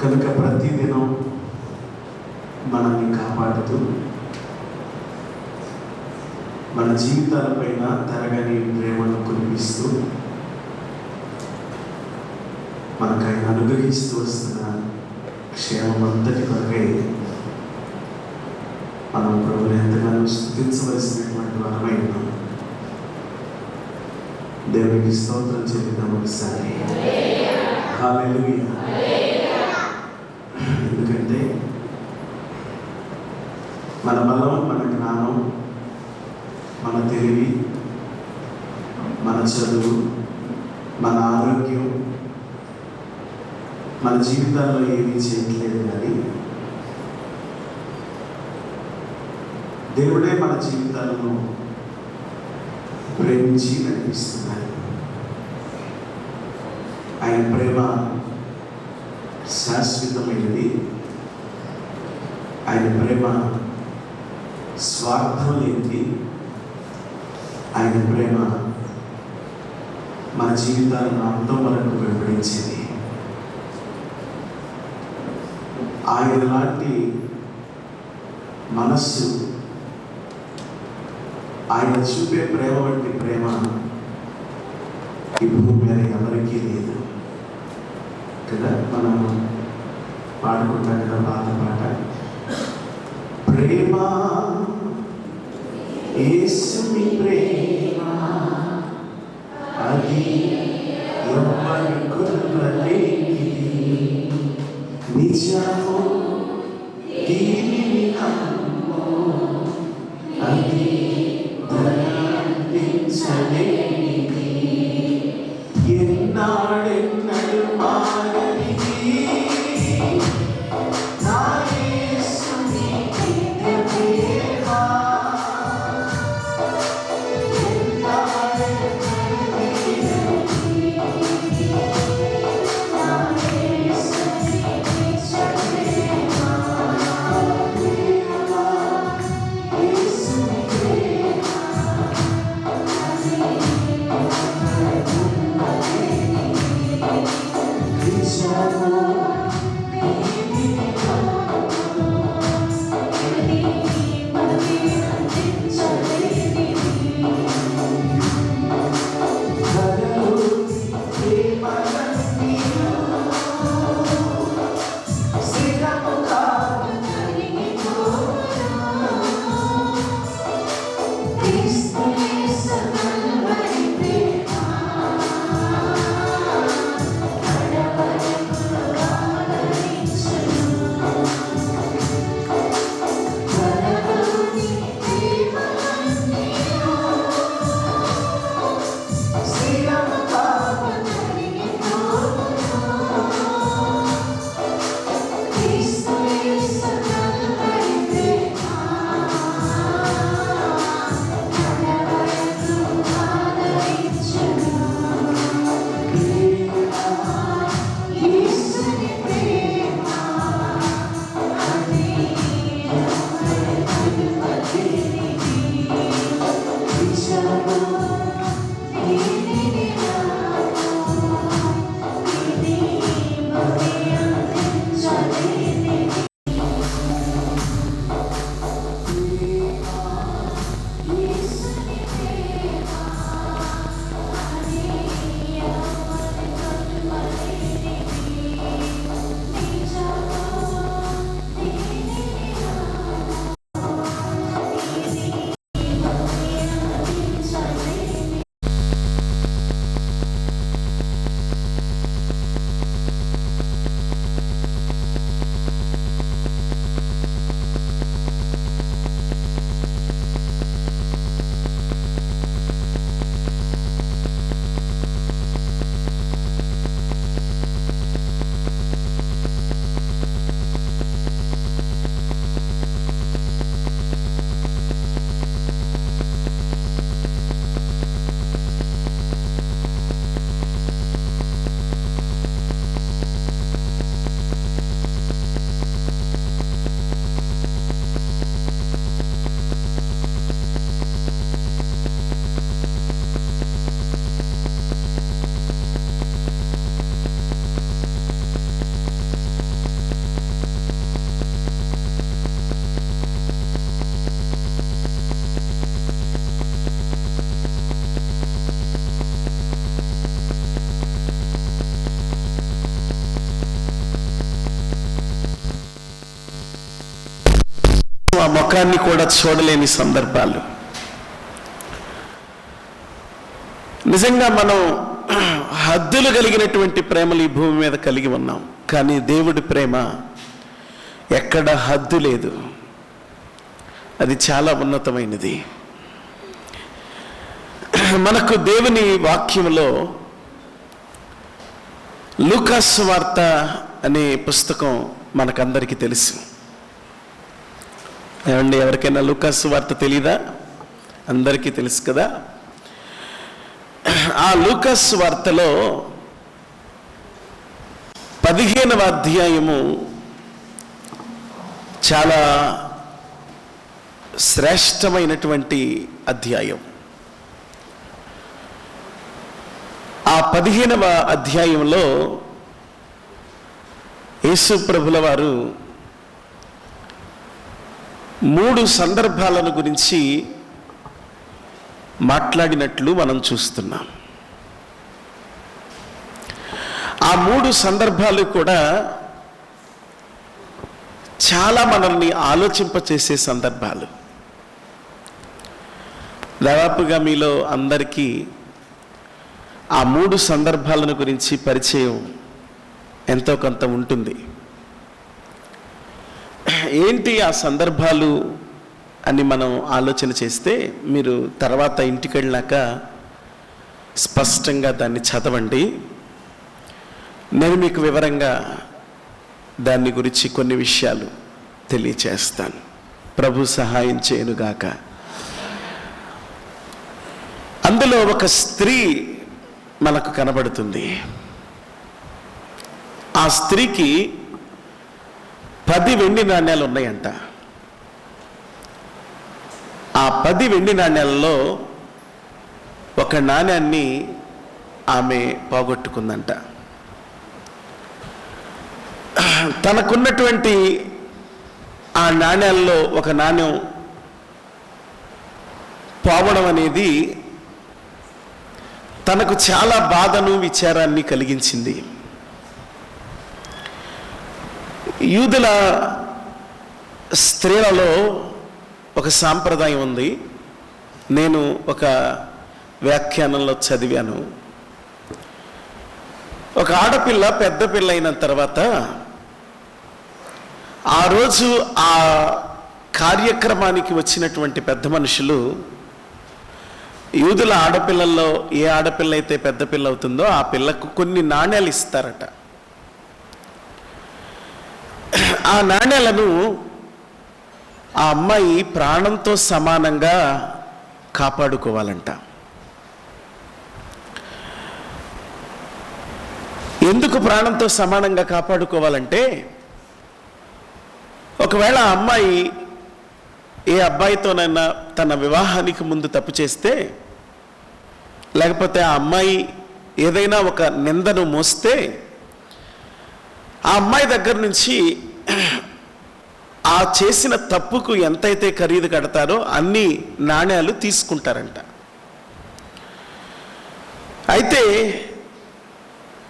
కనుక ప్రతిదినం మనల్ని కాపాడుతూ మన జీవితాలపైన తరగని ప్రేమను కురిపిస్తూ మనకు ఆయన అనుగ్రహిస్తూ వస్తున్న క్షేమం అంతటి కొరకై మనం ప్రభుని ఎంతగానో స్తుతించవలసినటువంటి వారమై ఉన్నాం. దేవునికి స్తోత్రం చెల్లిద్దాం ఒకసారి. హల్లెలూయా. ఎందుకంటే మన బలం, మన జ్ఞానం, మన తెలివి, మన చదువు, మన ఆరోగ్యం మన జీవితాల్లో ఏమీ చేయట్లేదు. కానీ దేవుడే మన జీవితాలను ప్రేమించి నడిపిస్తున్నారు. ఆయన ప్రేమ శాశ్వతమైనది. ఆయన ప్రేమ స్వార్థం లేనిది. ఆయన ప్రేమ మన జీవితాలను అంతం వరకు వెంబడించేది. ఆయన లాంటి మనస్సు, ఆయన చూపే ప్రేమ వంటి ప్రేమ ఈ భూమి మీద ఎవరికీ లేదు కదా. మనం పాడుకుంటాం కదా పాట, ప్రేమ యేసుని ప్రేమ అది ఎవ్వరి కొనలేనిది, నిజము దీనిని నమ్ము, అది ధరించలేనిది, ఎన్నాడెన్నడు మారనిది నా యేసుని నిత్య ప్రేమ. ముఖాన్ని కూడా చూడలేని సందర్భాలు. నిజంగా మనం హద్దులు కలిగినటువంటి ప్రేమలు ఈ భూమి మీద కలిగి ఉన్నాం. కానీ దేవుడి ప్రేమ ఎక్కడ హద్దు లేదు, అది చాలా ఉన్నతమైనది. మనకు దేవుని వాక్యంలో లూకాసు సువార్త అనే పుస్తకం మనకందరికీ తెలుసు. ఏమండి, ఎవరికైనా లూకాసు సువార్త తెలీదా? అందరికీ తెలుసు కదా. ఆ లూకాసు సువార్తలో 15వ అధ్యాయము చాలా శ్రేష్టమైనటువంటి అధ్యాయం. ఆ 15వ అధ్యాయంలో యేసు ప్రభుల వారు 3 సందర్భాలను గురించి మాట్లాడినట్లు మనం చూస్తున్నాం. ఆ 3 సందర్భాలు కూడా చాలా మనల్ని ఆలోచింపచేసే సందర్భాలు. దాదాపుగా మీలో అందరికీ ఆ 3 సందర్భాలను గురించి పరిచయం ఎంతో కొంత ఉంటుంది. ఏంటి ఆ సందర్భాలు అని మనం ఆలోచన చేస్తే, మీరు తర్వాత ఇంటికి వెళ్ళాక స్పష్టంగా దాన్ని చదవండి. నేను మీకు వివరంగా దాన్ని గురించి కొన్ని విషయాలు తెలియచేస్తాను. ప్రభు సహాయం చేయనుగాక. అందులో ఒక స్త్రీ మనకు కనబడుతుంది. ఆ స్త్రీకి 10 వెండి నాణ్యాలు ఉన్నాయంట. ఆ 10 వెండి నాణ్యాలలో ఒక నాణ్యాన్ని ఆమె పోగొట్టుకుందంట. తనకున్నటువంటి ఆ నాణ్యాల్లో ఒక నాణ్యం పోవడం అనేది తనకు చాలా బాధను విచారాన్ని కలిగించింది. యూదుల స్త్రీలలో ఒక సాంప్రదాయం ఉంది. నేను ఒక వ్యాఖ్యానంలో చదివాను. ఒక ఆడపిల్ల పెద్ద పిల్ల అయిన తర్వాత ఆ రోజు ఆ కార్యక్రమానికి వచ్చినటువంటి పెద్ద మనుషులు యూదుల ఆడపిల్లల్లో ఏ ఆడపిల్ల అయితే పెద్ద పిల్ల అవుతుందో ఆ పిల్లకు కొన్ని నాణ్యాలు ఇస్తారట. ఆ నాణ్యాలను ఆ అమ్మాయి ప్రాణంతో సమానంగా కాపాడుకోవాలంట. ఎందుకు ప్రాణంతో సమానంగా కాపాడుకోవాలంటే, ఒకవేళ ఆ అమ్మాయి ఏ అబ్బాయితోనైనా తన వివాహానికి ముందు తప్పు చేస్తే, లేకపోతే ఆ అమ్మాయి ఏదైనా ఒక నిందను మోస్తే, ఆ అమ్మాయి దగ్గర నుంచి ఆ చేసిన తప్పుకు ఎంతైతే ఖరీదు కడతారో అన్ని నాణ్యాలు తీసుకుంటారంట. అయితే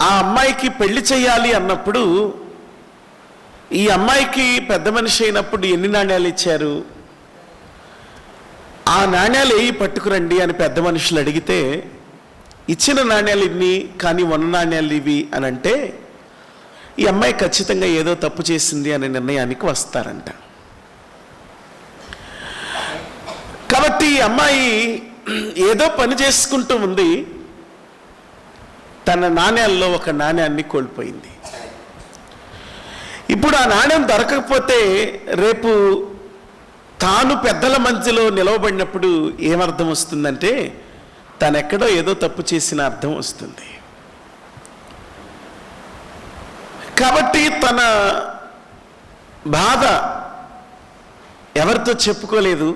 ఆ అమ్మాయికి పెళ్లి చేయాలి అన్నప్పుడు ఈ అమ్మాయికి పెద్ద మనిషి అయినప్పుడు ఎన్ని నాణ్యాలు ఇచ్చారు, ఆ నాణ్యాలు ఏవి పట్టుకురండి అని పెద్ద మనుషులు అడిగితే, ఇచ్చిన నాణ్యాలు ఇన్ని కానీ ఉన్న నాణ్యాలు ఇవి అని అంటే, ఈ అమ్మాయి ఖచ్చితంగా ఏదో తప్పు చేసింది అనే నిర్ణయానికి వస్తారంట. కాబట్టి ఈ అమ్మాయి ఏదో పని చేసుకుంటూ ఉంది, తన నాణ్యాల్లో ఒక నాణ్యాన్ని కోల్పోయింది. ఇప్పుడు ఆ నాణ్యం దొరకకపోతే రేపు తాను పెద్దల మధ్యలో నిలవబడినప్పుడు ఏమర్థం వస్తుందంటే, తనెక్కడో ఏదో తప్పు చేసిన అర్థం వస్తుంది. కాబట్టి తన బాధ ఎవరితో చెప్పుకోలేదు.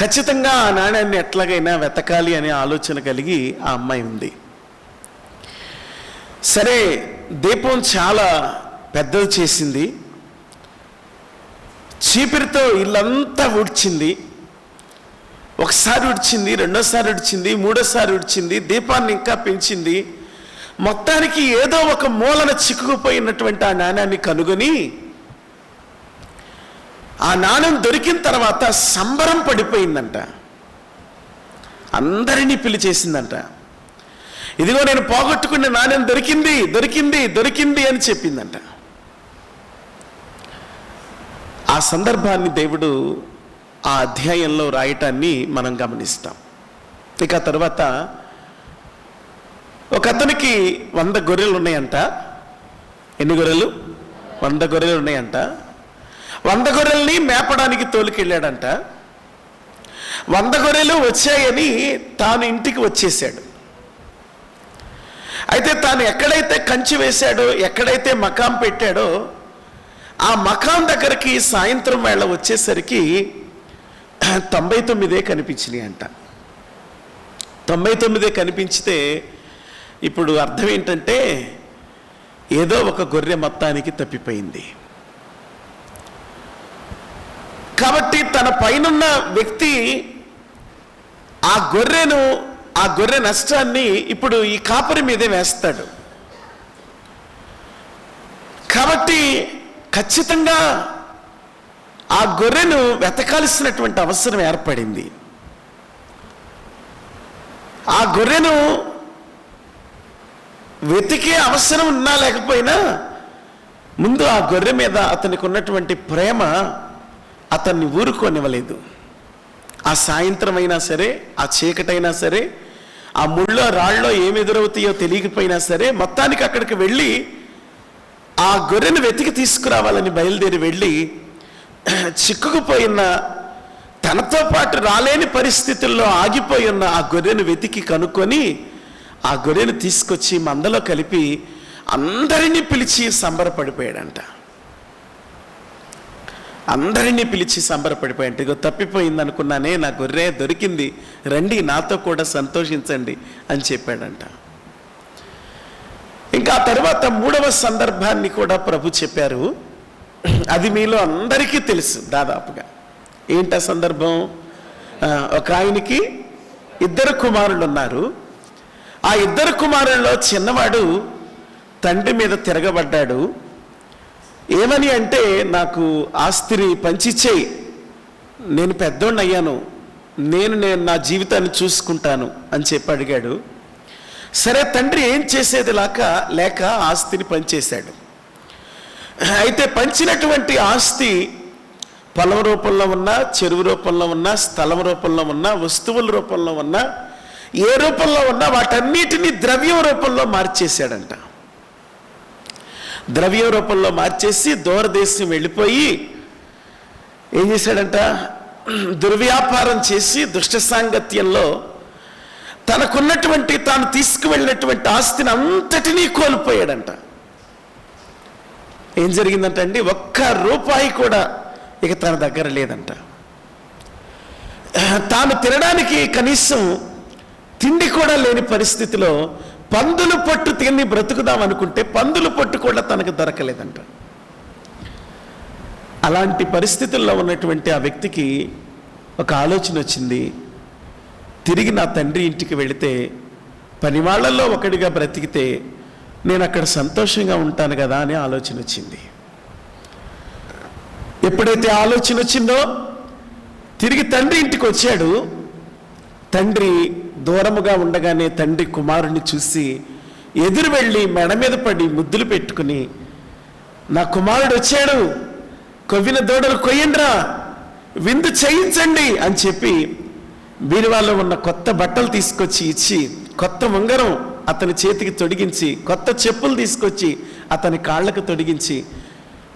ఖచ్చితంగా ఆ నాణ్యాన్ని ఎట్లాగైనా వెతకాలి అనే ఆలోచన కలిగి ఆ అమ్మాయి ఉంది. సరే, దీపం చాలా పెద్దది చేసింది, చీపిరితో ఇల్లంతా ఊడ్చింది. ఒకసారి ఉడిచింది, రెండోసారి ఉడిచింది, మూడోసారి ఉడిచింది, దీపాన్ని ఇంకా పెంచింది. మొత్తానికి ఏదో ఒక మూలన చిక్కుకుపోయినటువంటి ఆ నాణ్యాన్ని కనుగొని ఆ నాణెం దొరికిన తర్వాత సంబరం పడిపోయిందంట, అందరినీ పిలిచేసిందంట. ఇదిగో నేను పోగొట్టుకున్న నాణెం దొరికింది దొరికింది దొరికింది అని చెప్పిందంట. ఆ సందర్భాన్ని దేవుడు ఆ అధ్యాయంలో రాయటాన్ని మనం గమనిస్తాం. ఇక తర్వాత ఒక అతనికి 100 గొర్రెలు ఉన్నాయంట. ఎన్ని గొర్రెలు? 100 గొర్రెలు ఉన్నాయంట. 100 గొర్రెల్ని మేపడానికి తోలుకెళ్ళాడంట. 100 గొర్రెలు వచ్చాయని తాను ఇంటికి వచ్చేసాడు. అయితే తాను ఎక్కడైతే కంచి వేశాడో, ఎక్కడైతే మకాం పెట్టాడో, ఆ మకాం దగ్గరికి సాయంత్రం వేళ వచ్చేసరికి 99 కనిపించినాయి అంట. 99 కనిపించితే ఇప్పుడు అర్థం ఏంటంటే ఏదో ఒక గొర్రె మొత్తానికి తప్పిపోయింది. కాబట్టి తన పైనున్న వ్యక్తి ఆ గొర్రె నష్టాన్ని ఇప్పుడు ఈ కాపరి మీదే వేస్తాడు. కాబట్టి ఖచ్చితంగా ఆ గొర్రెను వెతకాల్సినటువంటి అవసరం ఏర్పడింది. ఆ గొర్రెను వెతికే అవసరం ఉన్నా లేకపోయినా ముందు ఆ గొర్రె మీద అతనికి ఉన్నటువంటి ప్రేమ అతన్ని ఊరుకోనివ్వలేదు. ఆ సాయంత్రం అయినా సరే, ఆ చీకటైనా సరే, ఆ ముళ్ళో రాళ్ళలో ఏమి ఎదురవుతాయో తెలియకపోయినా సరే, మొత్తానికి అక్కడికి వెళ్ళి ఆ గొర్రెను వెతికి తీసుకురావాలని బయలుదేరి వెళ్ళి చిక్కుకుపోయిన, తనతో పాటు రాలేని పరిస్థితుల్లో ఆగిపోయి ఉన్న ఆ గొర్రెను వెతికి కనుక్కొని ఆ గొర్రెను తీసుకొచ్చి మందలో కలిపి అందరినీ పిలిచి సంబరపడిపోయాడంట. అందరినీ పిలిచి సంబరపడిపోయాడు. ఇగో తప్పిపోయింది అనుకున్నానే, నా గొర్రె దొరికింది, రండి నాతో కూడా సంతోషించండి అని చెప్పాడంట. ఇంకా తర్వాత 3వ సందర్భాన్ని కూడా ప్రభు చెప్పారు. అది మీలో అందరికీ తెలుసు దాదాపుగా. ఏంటా సందర్భం? ఒక ఆయనకి 2 కుమారులు ఉన్నారు. ఆ 2 కుమారుల్లో చిన్నవాడు తండ్రి మీద తిరగబడ్డాడు. ఏమని అంటే, నాకు ఆస్తిని పంచిచ్చేయి, నేను పెద్దోడిని అయ్యాను, నేను నా జీవితాన్ని చూసుకుంటాను అని చెప్పి అడిగాడు. సరే, తండ్రి ఏం చేసేది లేక ఆస్తిని పంచేశాడు. అయితే పంచినటువంటి ఆస్తి పొలం రూపంలో ఉన్నా, చెరువు రూపంలో ఉన్నా, స్థలం రూపంలో ఉన్నా, వస్తువుల రూపంలో ఉన్నా, ఏ రూపంలో ఉన్నా వాటన్నిటినీ ద్రవ్యం రూపంలో మార్చేశాడంట. ద్రవ్య రూపంలో మార్చేసి దూరదేశం వెళ్ళిపోయి ఏం చేశాడంట? దుర్వ్యాపారం చేసి దుష్ట సాంగత్యంలో తనకున్నటువంటి, తాను తీసుకువెళ్ళినటువంటి ఆస్తిని అంతటినీ కోల్పోయాడంట. ఏం జరిగిందంట అండి? 1 రూపాయి కూడా ఇక తన దగ్గర లేదంట. తాను తినడానికి కనీసం తిండి కూడా లేని పరిస్థితిలో పందుల పొట్టు తిని బ్రతుకుదాం అనుకుంటే పందుల పొట్టు కూడా తనకు దొరకలేదంట. అలాంటి పరిస్థితుల్లో ఉన్నటువంటి ఆ వ్యక్తికి ఒక ఆలోచన వచ్చింది. తిరిగి నా తండ్రి ఇంటికి వెళితే పనివాళ్లలో ఒకడిగా బ్రతికితే నేను అక్కడ సంతోషంగా ఉంటాను కదా అనే ఆలోచన వచ్చింది. ఎప్పుడైతే ఆలోచన వచ్చిందో తిరిగి తండ్రి ఇంటికి వచ్చాడు. తండ్రి దూరముగా ఉండగానే తండ్రి కుమారుణ్ణి చూసి ఎదురు వెళ్ళి మెడ మీద పడి ముద్దులు పెట్టుకుని, నా కుమారుడు వచ్చాడు, కొవ్విన దూడలు కొయ్యండ్రా, విందు చేయించండి అని చెప్పి బీరువాలో ఉన్న కొత్త బట్టలు తీసుకొచ్చి ఇచ్చి, కొత్త ఉంగరం అతని చేతికి తొడిగించి, కొత్త చెప్పులు తీసుకొచ్చి అతని కాళ్ళకు తొడిగించి,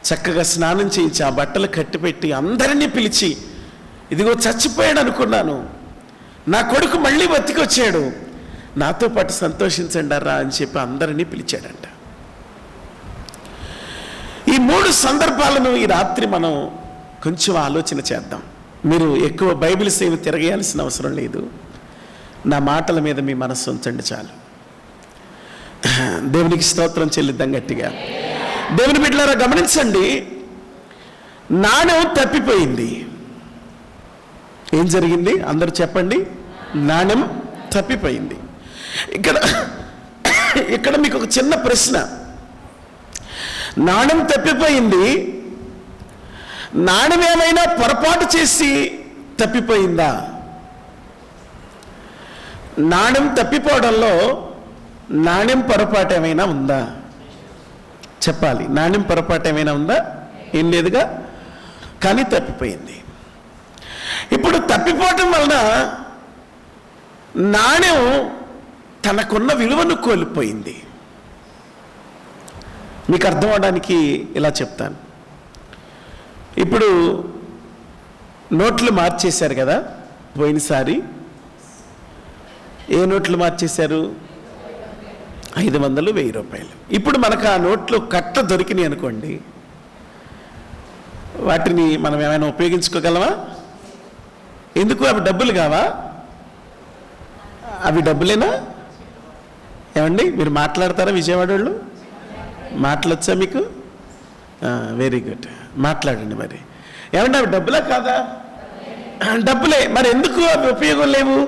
చక్కగా స్నానం చేయించి ఆ బట్టలు కట్టిపెట్టి అందరినీ పిలిచి, ఇదిగో చచ్చిపోయాడు అనుకున్నాను, నా కొడుకు మళ్ళీ బతికొచ్చాడు, నాతో పాటు సంతోషించండి రా అని చెప్పి అందరినీ పిలిచాడంట. ఈ 3 సందర్భాలను ఈ రాత్రి మనం కొంచెం ఆలోచన చేద్దాం. మీరు ఎక్కువ బైబిల్ సేవ తిరగేయాల్సిన అవసరం లేదు. నా మాటల మీద మీ మనస్సు ఉంచండి చాలు. దేవునికి స్తోత్రం చెల్లిద్దాం గట్టిగా. దేవుని బిడ్డలారా గమనించండి, నాణెం తప్పిపోయింది. ఏం జరిగింది? అందరూ చెప్పండి. నాణెం తప్పిపోయింది. ఇక్కడ మీకు ఒక చిన్న ప్రశ్న. నాణెం తప్పిపోయింది, నాణ్యం ఏమైనా పొరపాటు చేసి తప్పిపోయిందా? నాణ్యం తప్పిపోవడంలో నాణ్యం పొరపాటు ఏమైనా ఉందా? చెప్పాలి. నాణ్యం పొరపాటు ఏమైనా ఉందా? ఏం లేదుగా, కానీ తప్పిపోయింది. ఇప్పుడు తప్పిపోవటం వలన నాణ్యం తనకున్న విలువను కోల్పోయింది. మీకు అర్థం అవడానికి ఇలా చెప్తాను. ఇప్పుడు నోట్లు మార్చేశారు కదా, పోయినసారి ఏ నోట్లు మార్చేశారు? 500, 1000 రూపాయలు. ఇప్పుడు మనకు ఆ నోట్లు కట్ట దొరికినాయి అనుకోండి, వాటిని మనం ఏమైనా ఉపయోగించుకోగలమా? ఎందుకు? అవి డబ్బులు కావా? అవి డబ్బులేనా? ఏమండి, మీరు మాట్లాడతారా? విజయవాడ వాళ్ళు మాట్లాడచ్చా మీకు? వెరీ గుడ్, మాట్లాడండి. మరి ఏమంటే అవి డబ్బులా కాదా? డబ్బులే. మరి ఎందుకు అవి ఉపయోగం లేవు?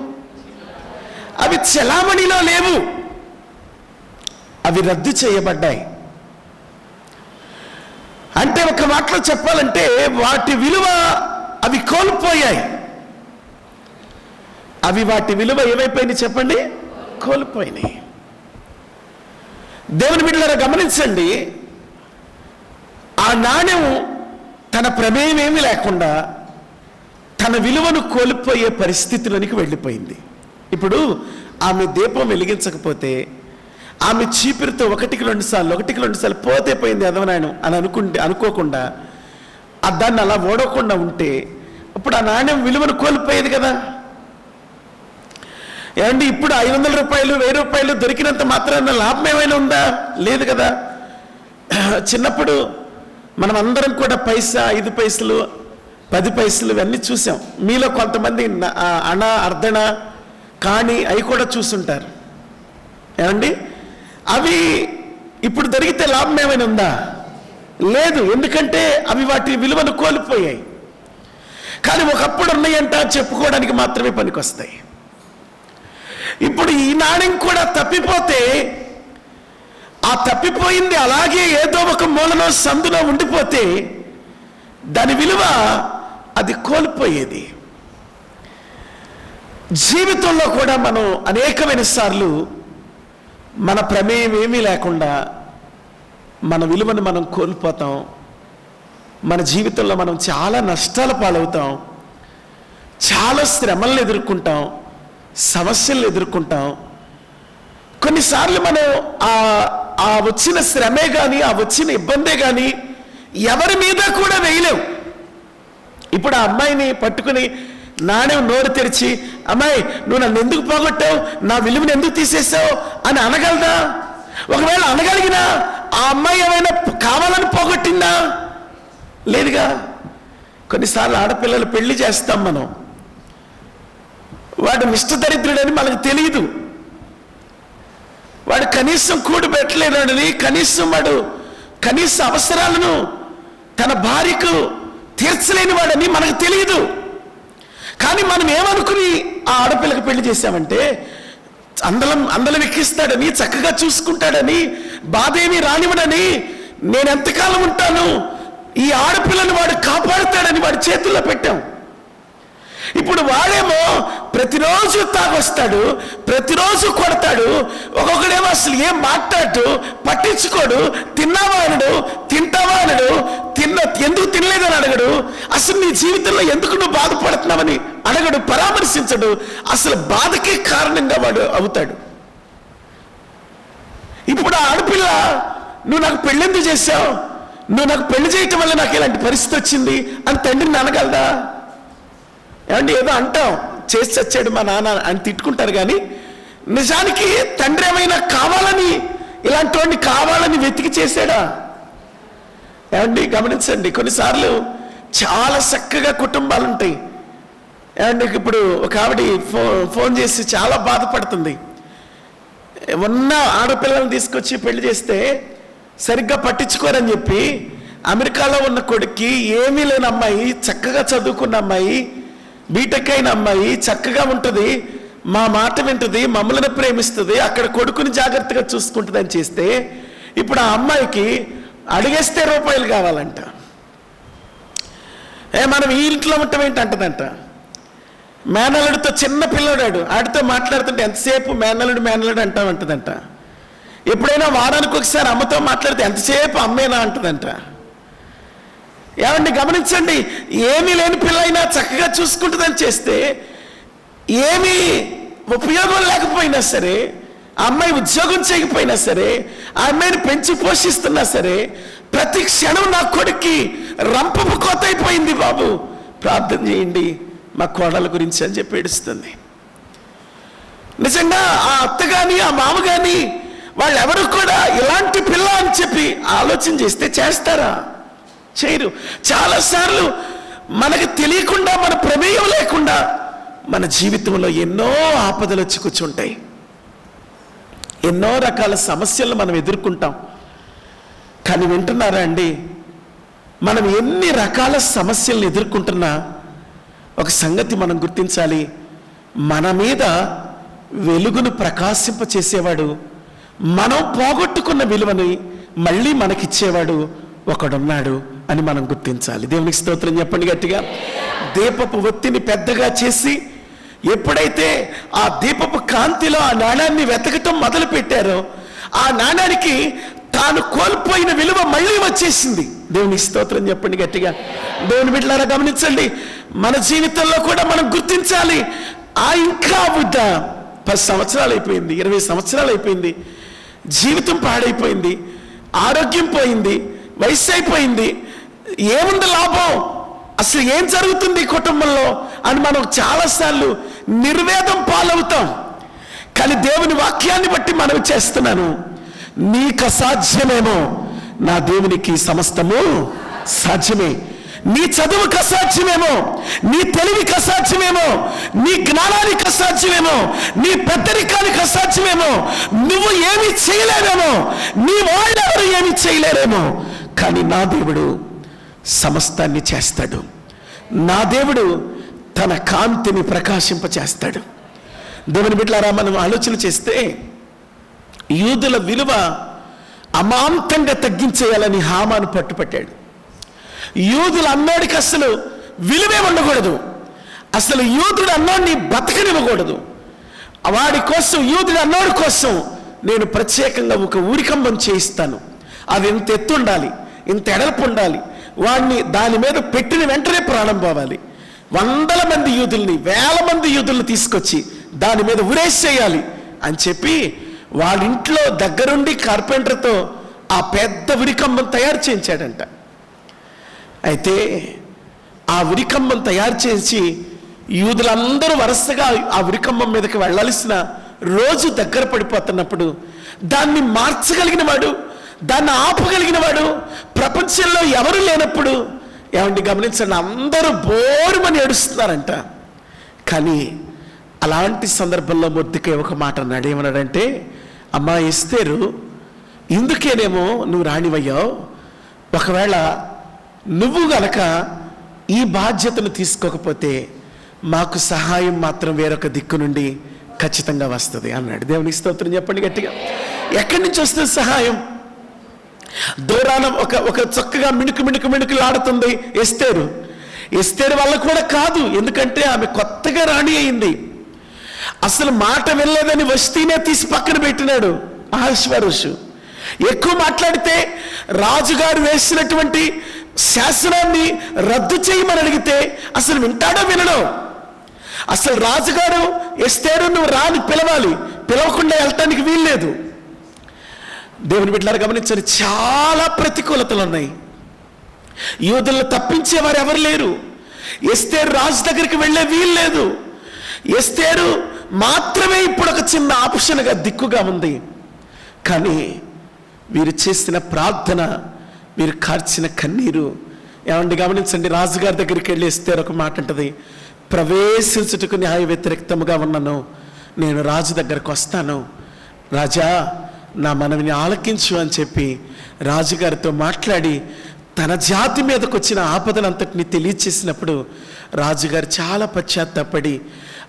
అవి చలామణిలో లేవు, అవి రద్దు చేయబడ్డాయి. అంటే ఒక మాటలో చెప్పాలంటే వాటి విలువ అవి కోల్పోయాయి. అవి వాటి విలువ ఏమైపోయినాయి చెప్పండి? కోల్పోయినాయి. దేవుని బిడ్డలారా గమనించండి, ఆ నాణ్యం తన ప్రమేయం ఏమీ లేకుండా తన విలువను కోల్పోయే పరిస్థితిలోనికి వెళ్ళిపోయింది. ఇప్పుడు ఆమె దీపం వెలిగించకపోతే, ఆమె చీపురితో 1కి 2 సార్లు పోతే పోయింది అదవనాయనం అని అనుకోకుండా దాన్ని అలా ఓడకుండా ఉంటే అప్పుడు ఆ నాణ్యం విలువను కోల్పోయేది కదా. ఏమండి, ఇప్పుడు 500 రూపాయలు 1000 రూపాయలు దొరికినంత మాత్రాన లాభం ఏమైనా ఉందా? లేదు కదా. చిన్నప్పుడు మనం అందరం కూడా పైసా, 5 పైసలు, 10 పైసలు ఇవన్నీ చూసాం. మీలో కొంతమంది అణ, అర్ధణ, కాణి అవి కూడా చూసుంటారు. ఏమండి, అవి ఇప్పుడు దొరికితే లాభం ఏమైనా ఉందా? లేదు. ఎందుకంటే అవి వాటి విలువను కోల్పోయాయి. కానీ ఒకప్పుడు ఉన్నాయంట చెప్పుకోవడానికి మాత్రమే పనికొస్తాయి. ఇప్పుడు ఈ నాణ్యం కూడా తప్పిపోతే, ఆ తప్పిపోయింది అలాగే ఏదో ఒక మూలలో సందులో ఉండిపోతే దాని విలువ అది కోల్పోయేది. జీవితంలో కూడా మనం అనేకమైన సార్లు మన ప్రమేయం ఏమీ లేకుండా మన విలువను మనం కోల్పోతాం. మన జీవితంలో మనం చాలా నష్టాల పాలవుతాం, చాలా శ్రమలను ఎదుర్కొంటాం, సమస్యలను ఎదుర్కొంటాం. కొన్నిసార్లు మనం ఆ వచ్చిన శ్రమే కానీ, ఆ వచ్చిన ఇబ్బందే కానీ ఎవరి మీద కూడా వేయలేం. ఇప్పుడు ఆ అమ్మాయిని పట్టుకుని నాణ్యం నోరు తెరిచి, అమ్మాయి నువ్వు నన్ను ఎందుకు పోగొట్టావు, నా విలువను ఎందుకు తీసేసావు అని అనగలదా? ఒకవేళ అనగలిగినా ఆ అమ్మాయి ఏమైనా కావాలని పోగొట్టిందా? లేదుగా. కొన్నిసార్లు ఆడపిల్లలు పెళ్లి చేస్తాం మనం, వాడు నిష్ఠదరిద్రుడని మనకు తెలియదు, వాడు కనీసం కూడు పెట్టలేడని, కనీస అవసరాలను తన భార్యకు తీర్చలేని వాడని మనకు తెలియదు. కానీ మనం ఏమనుకుని ఆ ఆడపిల్లకు పెళ్లి చేశామంటే అందలం ఎక్కిస్తాడని, చక్కగా చూసుకుంటాడని, బాధేమీ రానివ్వడని, నేను ఎంతకాలం ఉంటాను, ఈ ఆడపిల్లని వాడు కాపాడుతాడని వాడి చేతుల్లో పెట్టాం. ఇప్పుడు వాడేమో ప్రతిరోజు తాగొస్తాడు, ప్రతిరోజు కొడతాడు, ఒక్కొక్కడేమో అసలు ఏం మాట్లాడు, పట్టించుకోడు, తిన్నావా అనడు, తింటావా అనడు, ఎందుకు తినలేదని అడగడు, అసలు నీ జీవితంలో ఎందుకు నువ్వు బాధపడుతున్నావని అడగడు, పరామర్శించడు, అసలు బాధకే కారణంగా వాడు అవుతాడు. ఇప్పుడు ఆ ఆడపిల్ల, నువ్వు నాకు పెళ్ళెందుకు చేశావు, నువ్వు నాకు పెళ్లి చేయటం వల్ల నాకు ఇలాంటి పరిస్థితి వచ్చింది అని తండ్రిని అనగలదా? ఏమంటే ఏదో అంటాం, చేసి చచ్చాడు మా నాన్న అని తిట్టుకుంటారు. కానీ నిజానికి తండ్రి ఏమైనా కావాలని, ఇలాంటి వాడిని కావాలని వెతికి చేశాడా? ఏమండి గమనించండి, కొన్నిసార్లు చాలా చక్కగా కుటుంబాలు ఉంటాయి. ఏమండి, ఇప్పుడు ఒక ఆవిడ ఫోన్ చేసి చాలా బాధపడుతుంది. ఉన్న ఆడపిల్లలను తీసుకొచ్చి పెళ్లి చేస్తే సరిగ్గా పట్టించుకోరని చెప్పి అమెరికాలో ఉన్న కొడుక్కి ఏమీ లేని అమ్మాయి, చక్కగా చదువుకున్న అమ్మాయి, బీటెక్ అయిన అమ్మాయి, చక్కగా ఉంటుంది, మా మాట వింటుంది, మమ్మల్ని ప్రేమిస్తుంది, అక్కడ కొడుకుని జాగ్రత్తగా చూసుకుంటుంది అని చేస్తే ఇప్పుడు ఆ అమ్మాయికి అడిగేస్తే రూపాయలు కావాలంట. మనం ఈ ఇంట్లో ఉంటాం ఏంటి అంటదంట. మేనల్లుడితో చిన్న పిల్లడాడు ఆడితో మాట్లాడుతుంటే ఎంతసేపు మేనల్లుడు అంటామంటదంట. ఎప్పుడైనా వారానికి ఒకసారి అమ్మతో మాట్లాడితే ఎంతసేపు అమ్మేనా అంటదంట. ఏమండి గమనించండి, ఏమీ లేని పిల్ల అయినా చక్కగా చూసుకుంటుందని చేస్తే, ఏమీ ఉపయోగం లేకపోయినా సరే, ఆ అమ్మాయి ఉద్యోగం చేయకపోయినా సరే, ఆ అమ్మాయిని పెంచి పోషిస్తున్నా సరే, ప్రతి క్షణం నా కొడుక్కి రంపపు కోత అయిపోయింది బాబు, ప్రార్థన చేయండి మా కోడల గురించి అని చెప్పి ఏడుస్తుంది. నిజంగా ఆ అత్త కానీ ఆ మామ కానీ వాళ్ళెవరు కూడా ఇలాంటి పిల్ల అని చెప్పి ఆలోచన చేస్తే చేస్తారా? చేయరు. చాలాసార్లు మనకు తెలియకుండా, మన ప్రమేయం లేకుండా మన జీవితంలో ఎన్నో ఆపదలు వచ్చి కూర్చుంటాయి. ఎన్నో రకాల సమస్యలు మనం ఎదుర్కొంటాం. కానీ వింటున్నారా అండి, మనం ఎన్ని రకాల సమస్యలను ఎదుర్కొంటున్నా ఒక సంగతి మనం గుర్తించాలి, మన మీద వెలుగును ప్రకాశింపచేసేవాడు, మనం పోగొట్టుకున్న విలువని మళ్ళీ మనకిచ్చేవాడు ఒకడున్నాడు అని మనం గుర్తించాలి. దేవునికి స్తోత్రం చెప్పండి గట్టిగా. దీపపు ఒత్తిని పెద్దగా చేసి ఎప్పుడైతే ఆ దీపపు కాంతిలో ఆ నాణాన్ని వెతకటం మొదలు పెట్టారో, ఆ నాణానికి తాను కోల్పోయిన విలువ మళ్ళీ వచ్చేసింది. దేవునికి స్తోత్రం చెప్పండి గట్టిగా. దేవుని బిడ్డలారా గమనించండి, మన జీవితంలో కూడా మనం గుర్తించాలి, ఇంకా బుద్ధ 10 సంవత్సరాలు అయిపోయింది, 20 సంవత్సరాలు అయిపోయింది, జీవితం పాడైపోయింది, ఆరోగ్యం పోయింది, వయసు అయిపోయింది, ఏముంది లాభం, అసలు ఏం జరుగుతుంది కుటుంబంలో అని మనం చాలాసార్లు నిర్వేదం పాలవుతాం. కానీ దేవుని వాక్యాన్ని బట్టి మనం చేస్తున్నాను, నీకు అసాధ్యమేమో నా దేవునికి సమస్తము సాధ్యమే. నీ చదువుకు అసాధ్యమేమో, నీ తెలివికి అసాధ్యమేమో, నీ జ్ఞానానికి అసాధ్యమేమో, నీ పెద్దరికానికి అసాధ్యమేమో, నువ్వు ఏమి చేయలేవేమో, నీ వాళ్ళెవరు ఏమి చేయలేరేమో, కానీ నా దేవుడు సమస్తాన్ని చేస్తాడు. నా దేవుడు తన కాంతిని ప్రకాశింపచేస్తాడు. దేవుని బిడ్డలారా, మనం ఆలోచన చేస్తే యూదుల విలువ అమాంతంగా తగ్గించేయాలని హామాను పట్టుపట్టాడు. యూదులు అన్నోడికి అసలు విలువే ఉండకూడదు, అసలు యూదుడు అన్నోడిని బతకనివ్వకూడదు. వాడి కోసం, యూదుడు అన్నోడి కోసం నేను ప్రత్యేకంగా ఒక ఊరికంబం చేయిస్తాను, అది ఇంత ఎత్తు ఉండాలి, ఇంత ఎడల్పు ఉండాలి, వాడిని దాని మీద పెట్టిన వెంటనే ప్రాణం పోవాలి. 100 మంది యూదుల్ని, 1000 మంది యూదుల్ని తీసుకొచ్చి దాని మీద ఉరేసేయాలి అని చెప్పి వాళ్ళింట్లో దగ్గరుండి కార్పెంటర్తో ఆ పెద్ద ఉరికంబం తయారు చేయించాడంట. అయితే ఆ ఉరికంబం తయారు చేసి యూదులందరూ వరుసగా ఆ ఉరికంబం మీదకి వెళ్ళాల్సిన రోజు దగ్గర పడిపోతున్నప్పుడు దాన్ని మార్చగలిగిన వాడు, దాన్ని ఆపగలిగిన వాడు ప్రపంచంలో ఎవరు లేనప్పుడు, ఏమండి గమనించండి, అందరూ బోరుమని ఏడుస్తున్నారంట. కానీ అలాంటి సందర్భంలో మొర్దెకై ఒక మాట అన్నాడు. ఏమన్నాడంటే, అమ్మా ఎస్తేరు, ఇందుకేనేమో నువ్వు రాణివయ్యావు, ఒకవేళ నువ్వు గనక ఈ బాధ్యతను తీసుకోకపోతే మాకు సహాయం మాత్రం వేరొక దిక్కు నుండి ఖచ్చితంగా వస్తుంది అన్నాడు. దేవునికి స్తోత్రం చెప్పండి గట్టిగా. ఎక్కడి నుంచి వస్తుంది సహాయం? దూరాన ఒక చక్కగా మిణుకులాడుతుంది ఎస్తేరు వల్ల కూడా కాదు, ఎందుకంటే ఆమె కొత్తగా రాణి అయింది. అసలు మాట వెళ్ళలేదని వస్తీనే తీసి పక్కన పెట్టినాడు అహష్వేరోషు. ఎక్కువ మాట్లాడితే రాజుగారు వేసినటువంటి శాసనాన్ని రద్దు చేయమని అడిగితే అసలు వింటాడో వినడో. అసలు రాజుగారు ఎస్తేరు నువ్వు రాని పిలవాలి, పిలవకుండా వెళ్ళటానికి వీల్లేదు. దేవుని బిడ్డలారా గమనించండి, చాలా ప్రతికూలతలు ఉన్నాయి. యూదులను తప్పించేవారు ఎవరు లేరు. ఎస్తేరు రాజు దగ్గరికి వెళ్ళే వీలు లేదు. ఎస్తేరు మాత్రమే ఇప్పుడు ఒక చిన్న ఆప్షన్గా దిక్కుగా ఉంది. కానీ వీరు చేసిన ప్రార్థన, వీరు కార్చిన కన్నీరు, ఏమండి గమనించండి, రాజుగారి దగ్గరికి వెళ్ళి ఎస్తేరు ఒక మాట అంటది, ప్రవేశించుటకు న్యాయ వ్యతిరేక్తముగా ఉన్నాను, నేను రాజు దగ్గరకు వస్తాను, రాజా నా మనవిని ఆలకించు అని చెప్పి రాజుగారితో మాట్లాడి తన జాతి మీదకు వచ్చిన ఆపదనంతటిని తెలియచేసినప్పుడు రాజుగారు చాలా పశ్చాత్తాపడి,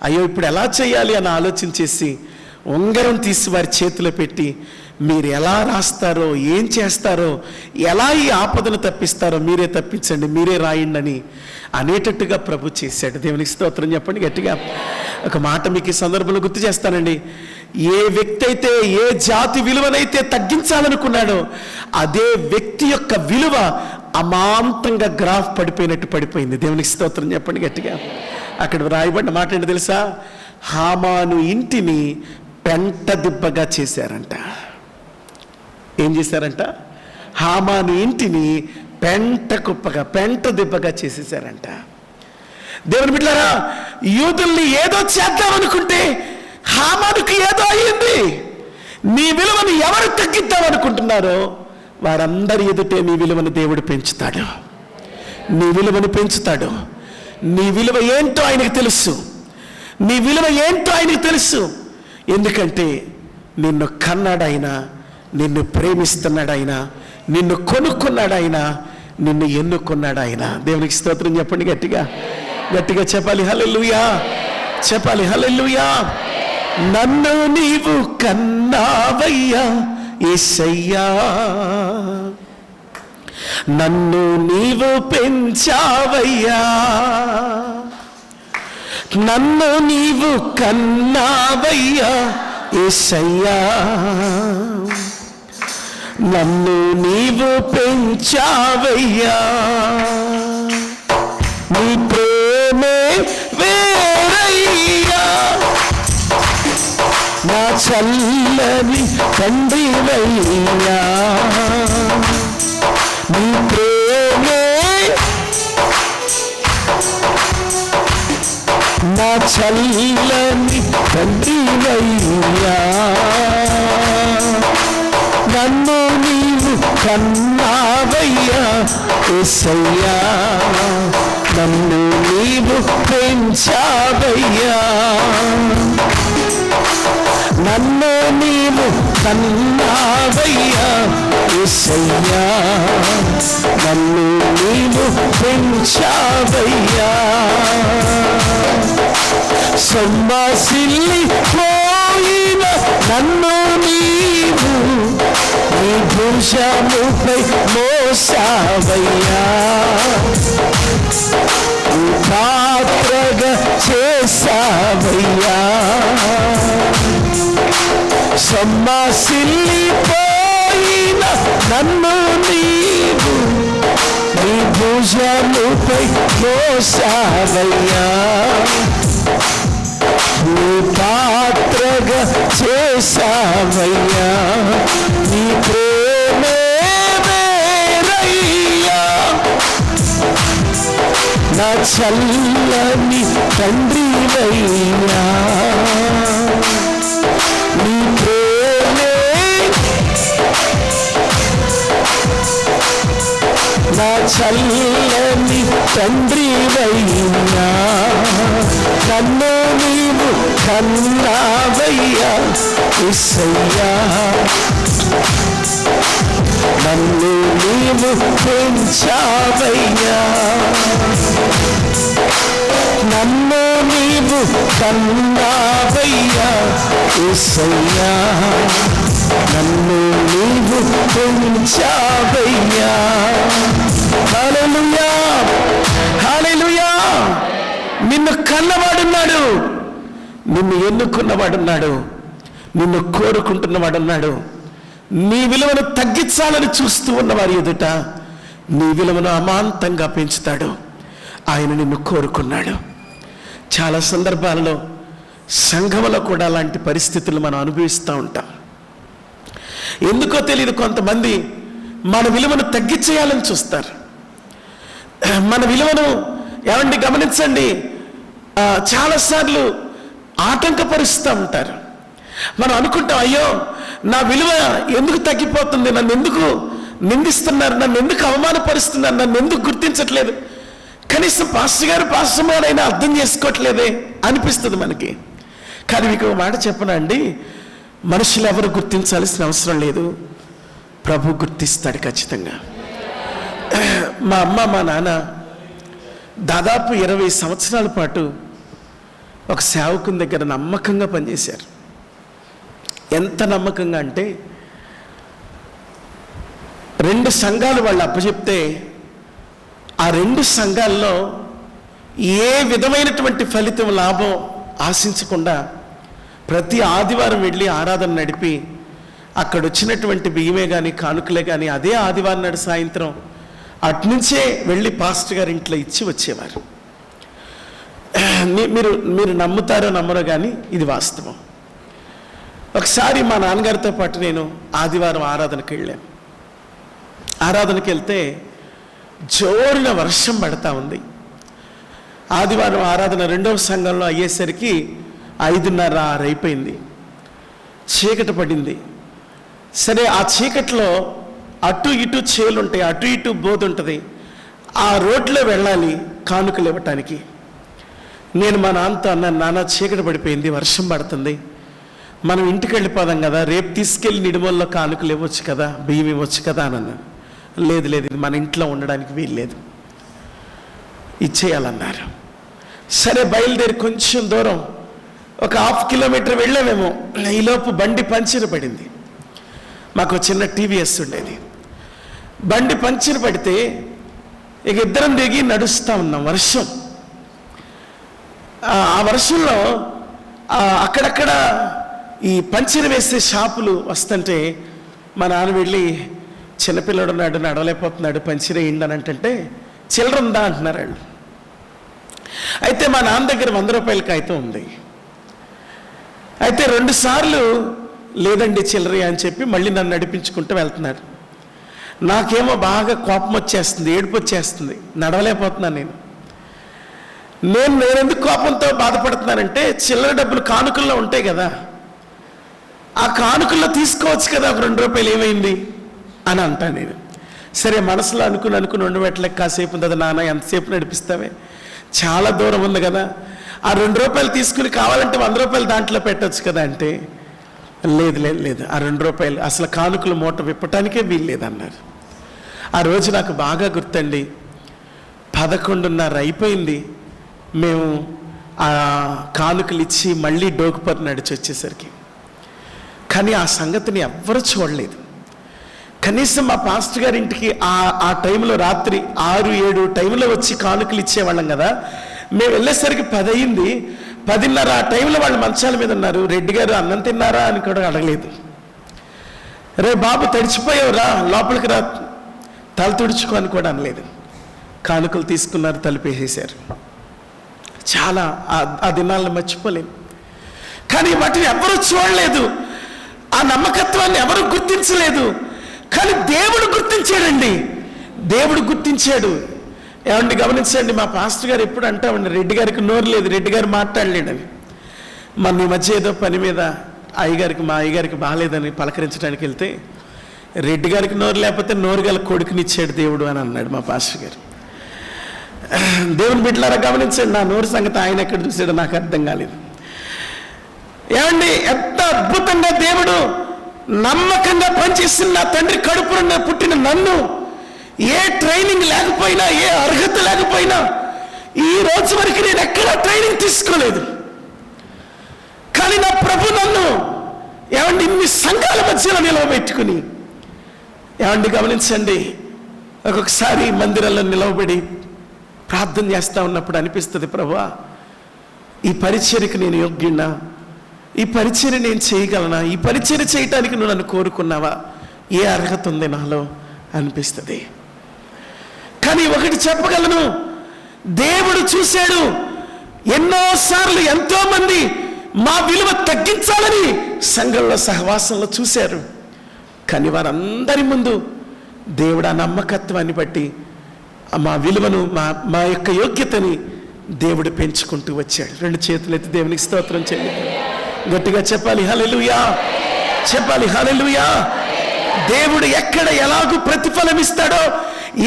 అయ్యో ఇప్పుడు ఎలా చేయాలి అని ఆలోచించేసి ఉంగరం తీసి వారి చేతిలో పెట్టి, మీరు ఎలా రాస్తారో, ఏం చేస్తారో, ఎలా ఈ ఆపదను తప్పిస్తారో మీరే తప్పించండి, మీరే రాయండి అని అనేటట్టుగా ప్రభు చేశాడు. దేవునికి స్తోత్రం చెప్పండి గట్టిగా. ఒక మాట మీకు ఈ సందర్భంలో గుర్తు చేస్తానండి. ఏ వ్యక్తి అయితే ఏ జాతి విలువనైతే తగ్గించాలనుకున్నాడో అదే వ్యక్తి యొక్క విలువ అమాంతంగా గ్రాఫ్ పడిపోయినట్టు పడిపోయింది. దేవునికి స్తోత్రం చెప్పండి గట్టిగా. అక్కడ రాయబడిన మాట ఏంటో తెలుసా? హామాను ఇంటిని పెంట దిబ్బగా చేశారంట. ఏం చేశారంట? హామాను ఇంటిని పెంట కుప్పగా, పెంట దిబ్బగా చేసేసారంట. దేవుని బిడ్డలారా, యూదుల్ని ఏదో చేద్దామనుకుంటే హామానుకు ఏదో అయ్యింది. నీ విలువను ఎవరు తగ్గిద్దామనుకుంటున్నారో వారందరి ఎదుటే నీ విలువను దేవుడు పెంచుతాడు. నీ విలువను పెంచుతాడు. నీ విలువ ఏంటో ఆయనకు తెలుసు. నీ విలువ ఏంటో ఆయనకు తెలుసు. ఎందుకంటే నిన్ను కన్నాడాయన, నిన్ను ప్రేమిస్తున్నాడాయన, నిన్ను కొనుక్కున్నాడాయన, నిన్ను ఎన్నుకున్నాడాయన. దేవునికి స్తోత్రం చెప్పండి గట్టిగా. గట్టిగా చెప్పాలి హల్లెలూయా, చెప్పాలి హల్లెలూయా. నన్ను నీవు కన్నావయ్యా యేసయ్యా, నన్ను నీవు పెంచావయ్యా, నన్ను నీవు కన్నావయ్యా యేసయ్యా, నన్ను నీవు పెంచావయ్యా. నీ ప్రేమే వేరయ్యా, నా చల్లని తండ్రివయ్యా. నీ ప్రేమే నా చల్లని తండ్రివయ్యా, నన్ను నీవు కన్నావయ్యా యేసయ్యా, నన్ను నీవు పెంచావయ్యా, నన్ను నీవు కన్నావయ్యా యేసయ్యా, నన్ను నీవు పెంచావయ్యా. సొమ్మసిల్లి పోయిన నన్ను నీవు నీ భుజముపై మోసావయ్యా, పాత్రగా చేసావయ్యా. సొమ్మసిల్లిపోయిన నన్ను నీవు నీ భుజముపై మోసావయ్యా, నీ పాత్రగా చేసావయ్యా. నీ ప్రేమే వేరయ్యా, నా చల్లని తండ్రివయ్యా. నీ ప్రేమే నా చల్లని తండ్రివయ్యా, నన్ను నీవు కన్నావయ్యా యేసయ్యా, నన్ను నీవు పెంచావయ్యా, నన్ను నీవు కన్నావయ్యా యేసయ్యా, నన్ను నీవు పెంచావయ్యా. హల్లెలూయా, హల్లెలూయా. నిన్ను కన్నవాడున్నాడు, నిన్ను ఎన్నుకున్నవాడున్నాడు, నిన్ను కోరుకుంటున్నవాడున్నాడు. నీ విలువను తగ్గించాలని చూస్తూ ఉన్నవారి ఎదుట నీ విలువను అమాంతంగా పెంచుతాడు. ఆయన నిన్ను కోరుకున్నాడు. చాలా సందర్భాలలో సంఘంలో కూడా అలాంటి పరిస్థితులు మనం అనుభవిస్తూ ఉంటాం. ఎందుకో తెలియదు, కొంతమంది మన విలువను తగ్గించేయాలని చూస్తారు. మన విలువను ఏమండి గమనించండి, చాలాసార్లు ఆటంకపరుస్తూ ఉంటారు. మనం అనుకుంటాం, అయ్యో నా విలువ ఎందుకు తగ్గిపోతుంది, నన్ను ఎందుకు నిందిస్తున్నారు, నన్ను ఎందుకు అవమానపరుస్తున్నారు, నన్ను ఎందుకు గుర్తించట్లేదు, కనీసం పాస్టర్ గారు పాస్టర్ గారైనా అర్థం చేసుకోవట్లేదే అనిపిస్తుంది మనకి. కానీ మీకు ఒక మాట చెప్పనా అండి, మనుషులు ఎవరు గుర్తించాల్సిన అవసరం లేదు, ప్రభు గుర్తిస్తాడు ఖచ్చితంగా. మా అమ్మ మా నాన్న దాదాపు 20 సంవత్సరాల పాటు ఒక సేవకుని దగ్గర నమ్మకంగా పనిచేశారు. ఎంత నమ్మకంగా అంటే 2 సంఘాలు వాళ్ళు అప్పచెప్తే ఆ 2 సంఘాల్లో ఏ విధమైనటువంటి ఫలితం లాభం ఆశించకుండా ప్రతి ఆదివారం వెళ్ళి ఆరాధన నడిపి అక్కడ వచ్చినటువంటి బియ్యమే కానీ కానుకలే కానీ అదే ఆదివారం నాడు సాయంత్రం అట్నుంచే వెళ్ళి పాస్టర్ గారి ఇంట్లో ఇచ్చి వచ్చేవారు. మీరు నమ్ముతారో నమ్మరో కానీ ఇది వాస్తవం. ఒకసారి మా నాన్నగారితో పాటు నేను ఆదివారం ఆరాధనకి వెళ్ళాను. ఆరాధనకి వెళ్తే జోరున వర్షం పడతా ఉంది. ఆదివారం ఆరాధన 2వ సంఘంలో అయ్యేసరికి 5:30, 6 అయిపోయింది. చీకటి పడింది. సరే, ఆ చీకట్లో అటు ఇటు చేలు ఉంటాయి, అటు ఇటు బోధ ఉంటుంది. ఆ రోడ్లో వెళ్ళాలి కానుకలు ఇవ్వటానికి. నేను మా నాన్నతో అన్నాను, నాన్న చీకటి పడిపోయింది, వర్షం పడుతుంది, మనం ఇంటికి వెళ్ళిపోదాం కదా, రేపు తీసుకెళ్ళి నిడుమల్లో కానుకలు ఇవ్వచ్చు కదా, బియ్యం ఇవ్వచ్చు కదా అని అన్నాను. లేదు లేదు, ఇది మన ఇంట్లో ఉండడానికి వీల్లేదు, ఇచ్చేయాలన్నారు. సరే, బయలుదేరి కొంచెం దూరం ఒక 1/2 కిలోమీటర్ వెళ్ళామేమో. ఈలోపు బండి పంచర్ పడింది. మాకు చిన్న టీవీఎస్ ఉండేది. బండి పంచర్ పడితే ఇక ఇద్దరం దిగి నడుస్తూ ఉన్నాం. వర్షం, ఆ వర్షంలో అక్కడక్కడ ఈ పంచర్ వేసే షాపులు వస్తుంటే మా నాన్న వెళ్ళి, చిన్నపిల్లడు ఉన్నాడు, నడవలేకపోతున్నాడు, పంచర్ వేయండి అని అంటే చిల్లర ఉందా అంటున్నారు వాళ్ళు. అయితే మా నాన్న దగ్గర 100 రూపాయల కాగితం ఉంది. అయితే 2 సార్లు లేదండి చిల్లర అని చెప్పి మళ్ళీ నన్ను నడిపించుకుంటూ వెళ్తున్నారు. నాకేమో బాగా కోపం వచ్చేస్తుంది, ఏడుపు వచ్చేస్తుంది, నడవలేకపోతున్నాను. నేను ఎందుకు కోపంతో బాధపడుతున్నానంటే, చిల్లర డబ్బులు కానుకల్లో ఉంటాయి కదా, ఆ కానుకల్లో తీసుకోవచ్చు కదా, ఒక 2 రూపాయలు ఏమైంది అని అంటాను నేను. సరే, మనసులో అనుకుని ఉండబెట్టలేక కాసేపు ఉంది కదా నాన్న, ఎంతసేపు నడిపిస్తావే, చాలా దూరం ఉంది కదా, ఆ 2 రూపాయలు తీసుకుని కావాలంటే 100 రూపాయలు దాంట్లో పెట్టచ్చు కదా అంటే, లేదు లేదు లేదు, ఆ 2 రూపాయలు అసలు కానుకలు మూట విప్పటానికే వీల్లేదన్నారు. ఆ రోజు నాకు బాగా గుర్తండి. 11:30 అయిపోయింది. మేము ఆ కానుకలు ఇచ్చి మళ్ళీ డోకుపర్ నడిచి వచ్చేసరికి. కానీ ఆ సంగతిని ఎవ్వరూ చూడలేదు. కనీసం మా పాస్టర్ గారి ఇంటికి ఆ టైంలో రాత్రి 6, 7 టైంలో వచ్చి కానుకలు ఇచ్చేవాళ్ళం కదా. మేము వెళ్ళేసరికి 10 అయింది. 10:30 ఆ టైంలో వాళ్ళు మంచాల మీద ఉన్నారు. రెడ్డి గారు అన్నం తిన్నారా అని కూడా అడగలేదు. రే బాబు తడిచిపోయావురా, లోపలికి రా, తల తుడుచుకో అని కూడా అనలేదు. కానుకలు తీసుకున్నారు, తలుపేసేశారు. చాలా ఆ దినాలను మర్చిపోలేము. కానీ వాటిని ఎవరు చూడలేదు, ఆ నమ్మకత్వాన్ని ఎవరు గుర్తించలేదు. కానీ దేవుడు గుర్తించాడండి, దేవుడు గుర్తించాడు. ఏమండి గమనించండి, మా పాస్టర్ గారు ఎప్పుడు అంటామండి, రెడ్డి గారికి నోరు లేదు, రెడ్డి గారు మాట్లాడలేడని. మన ఈ మధ్య ఏదో పని మీద మా అయ్యగారికి బాగాలేదని పలకరించడానికి వెళ్తే, రెడ్డి గారికి నోరు లేకపోతే నోరు గల కొడుకునిచ్చాడు దేవుడు అని అన్నాడు మా పాస్టర్ గారు. దేవుని బిడ్డలారా గమనించండి, నా నోరు సంగతి ఆయన ఎక్కడ చూసాడో నాకు అర్థం కాలేదు. ఏమండి, ఎంత అద్భుతంగా దేవుడు నమ్మకంగా పనిచేసిన నా తండ్రి కడుపున పుట్టిన నన్ను, ఏ ట్రైనింగ్ లేకపోయినా, ఏ అర్హత లేకపోయినా, ఈ రోజు వరకు నేను ఎక్కడా ట్రైనింగ్ తీసుకోలేదు. కానీ నా ప్రభు నన్ను ఏమండి ఇన్ని సంఘాల మధ్యలో నిలవబెట్టుకుని, ఏమండి గమనించండి, ఒక్కొక్కసారి మందిరంలో నిలవబడి ప్రార్థన చేస్తూ ఉన్నప్పుడు అనిపిస్తుంది, ప్రభువా ఈ పరిచర్యకు నేను యోగ్యున్నా, ఈ పరిచర్య నేను చేయగలనా, ఈ పరిచర్య చేయటానికి నువ్వు నన్ను కోరుకున్నావా, ఏ అర్హత ఉంది నాలో అనిపిస్తుంది. కానీ ఒకటి చెప్పగలను, దేవుడు చూశాడు. ఎన్నోసార్లు ఎంతోమంది మా విలువ తగ్గించాలని సంఘంలో సహవాసంలో చూశారు. కానీ వారందరి ముందు దేవుడు ఆ నమ్మకత్వాన్ని బట్టి మా విలువను, మా యొక్క యోగ్యతని దేవుడు పెంచుకుంటూ వచ్చాడు. 2 చేతులు ఎత్తి దేవునికి స్తోత్రం చేయాలి, గట్టిగా చెప్పాలి హల్లెలూయా, చెప్పాలి హల్లెలూయా. దేవుడు ఎక్కడ ఎలాగూ ప్రతిఫలం ఇస్తాడో,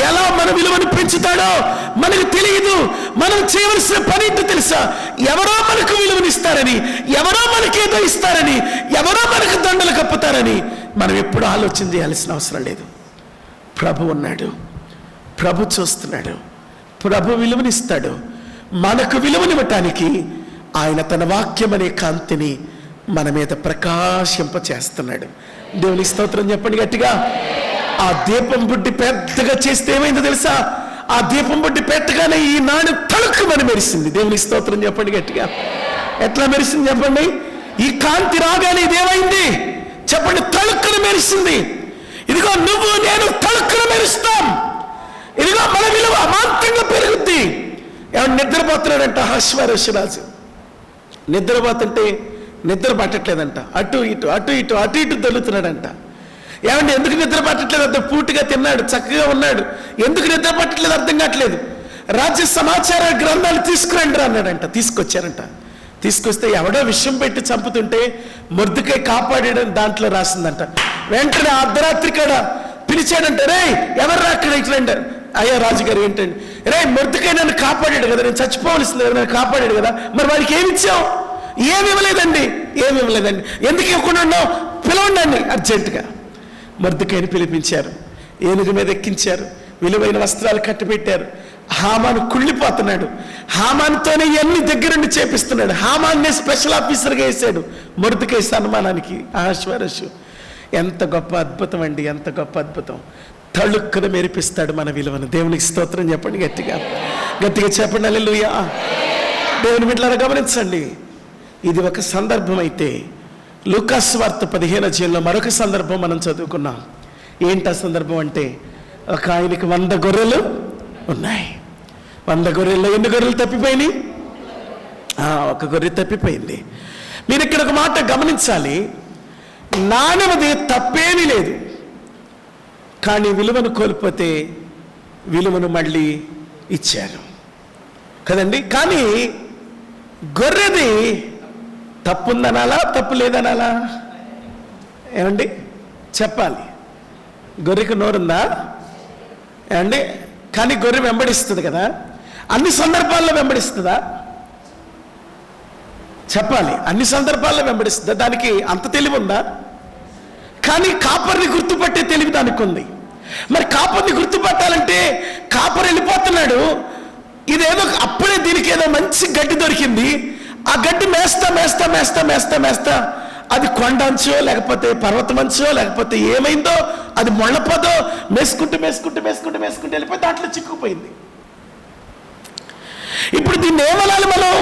ఎలా మన విలువను పెంచుతాడో మనకు తెలియదు. మనం చేయవలసిన పని ఏంటో తెలుసా? ఎవరో మనకు విలువనిస్తారని, ఎవరో మనకేదో ఇస్తారని, ఎవరో మనకు దండలు కప్పుతారని మనం ఎప్పుడు ఆలోచన చేయాల్సిన అవసరం లేదు. ప్రభు ఉన్నాడు, ప్రభు చూస్తున్నాడు, ప్రభు విలువనిస్తాడు. మనకు విలువనివ్వటానికి ఆయన తన వాక్యం అనే కాంతిని మన మీద ప్రకాశింపచేస్తున్నాడు. దేవునికి స్తోత్రం చెప్పండి గట్టిగా. ఆ దీపం బుడ్డి పెద్దగా చేస్తే ఏమైందో తెలుసా? ఆ దీపం బుడ్డి పెట్టగానే ఈ నాడు తళుక్కుమని మెరిసింది. దేవునికి స్తోత్రం చెప్పండి గట్టిగా. ఎట్లా మెరిసింది చెప్పండి? ఈ కాంతి రాగానే ఇదేమైంది చెప్పండి? తళుక్కున మెరిసింది. ఇదిగో నువ్వు నేను తళుక్కున మెరుస్తాం. ఇదిగో మన విలువ అమాంతంగా పెరుగుద్ది. ఎవరు నిద్రపోతున్నాడంట అశ్వరాజు. నిద్రపోతుంటే నిద్ర పట్టట్లేదంట. అటు ఇటు అటు ఇటు అటు ఇటు దొల్లుతున్నాడంట. ఏమంటే ఎందుకు నిద్ర పట్టట్లేదు? అంత పూర్తిగా తిన్నాడు, చక్కగా ఉన్నాడు. ఎందుకు నిద్ర పట్టట్లేదు అర్థం కావట్లేదు. రాజ్య సమాచార గ్రంథాలు తీసుకురండి అన్నాడంట. తీసుకొచ్చారంట. తీసుకొస్తే ఎవడో విషయం పెట్టి చంపుతుంటే మొర్దెకై కాపాడాడని దాంట్లో రాసిందంట. వెంటనే అర్ధరాత్రి కాడ పిలిచాడంట. రే ఎవర్రా అక్కడ ఇట్లండి. అయ్యా రాజుగారు ఏంటండి? రే మొర్దెకై నన్ను కాపాడాడు కదా, నేను చచ్చిపోవలసింది కదా, నన్ను కాపాడాడు కదా, మరి వాడికి ఏమి ఇచ్చావు? ఏమి ఇవ్వలేదండి. ఏమి ఇవ్వలేదండి. ఎందుకు ఇవ్వకుండా ఉన్నావు? పిలవండి అర్జెంటుగా. మొర్దెకైని పిలిపించారు. ఏనుగు మీద ఎక్కించారు. విలువైన వస్త్రాలు కట్టిపెట్టారు. హామాను కుళ్ళిపోతున్నాడు. హామాన్తోనే ఇవన్నీ దగ్గరుండి చేపిస్తున్నాడు. హామాన్నే స్పెషల్ ఆఫీసర్గా వేశాడు మొర్దెకై సన్మానానికి. అహష్వేరోషు ఎంత గొప్ప అద్భుతం అండి, ఎంత గొప్ప అద్భుతం. తళుక్కున మెరిపిస్తాడు మన విలువను. దేవునికి స్తోత్రం చెప్పండి గట్టిగా. గట్టిగా చెప్పండి హల్లెలూయా. దేవుని బిడ్డలారా గమనించండి. ఇది ఒక సందర్భం అయితే లూకాసు వార్త 15వ అధ్యాయంలో మరొక సందర్భం మనం చదువుకున్నాం. ఏంటి ఆ సందర్భం అంటే, ఒక ఆయనకి 100 గొర్రెలు ఉన్నాయి. 100 గొర్రెల్లో ఎన్ని గొర్రెలు తప్పిపోయినాయి? ఒక గొర్రె తప్పిపోయింది. మీరు ఇక్కడ ఒక మాట గమనించాలి. నాణ్యమది తప్పేమీ లేదు, కానీ విలువను కోల్పోతే విలువను మళ్ళీ ఇచ్చారు కదండి. కానీ గొర్రెది తప్పుందనాలా తప్పు లేదనాలా? ఏమండి చెప్పాలి. గొర్రెకి నోరుందా ఏమండి? కానీ గొర్రె వెంబడిస్తుంది కదా. అన్ని సందర్భాల్లో వెంబడిస్తుందా? చెప్పాలి. అన్ని సందర్భాల్లో వెంబడిస్తుందా? దానికి అంత తెలివి ఉందా? కానీ కాపర్ని గుర్తుపట్టే తెలివి దానికి ఉంది. మరి కాపర్ని గుర్తుపట్టాలంటే కాపర్ వెళ్ళిపోతున్నాడు. ఇదేదో అప్పుడే దీనికి ఏదో మంచి గడ్డి దొరికింది. ఆ గడ్డి మేస్తా మేస్తా మేస్తా మేస్తా మేస్తా అది కొండంచో లేకపోతే పర్వతమంచో లేకపోతే ఏమైందో అది మొళ్ళపోదో మేసుకుంటూ మేసుకుంటూ మేసుకుంటూ మేసుకుంటూ వెళ్ళిపోయి దాంట్లో చిక్కుపోయింది. ఇప్పుడు దీన్ని ఏమనాలి మనం?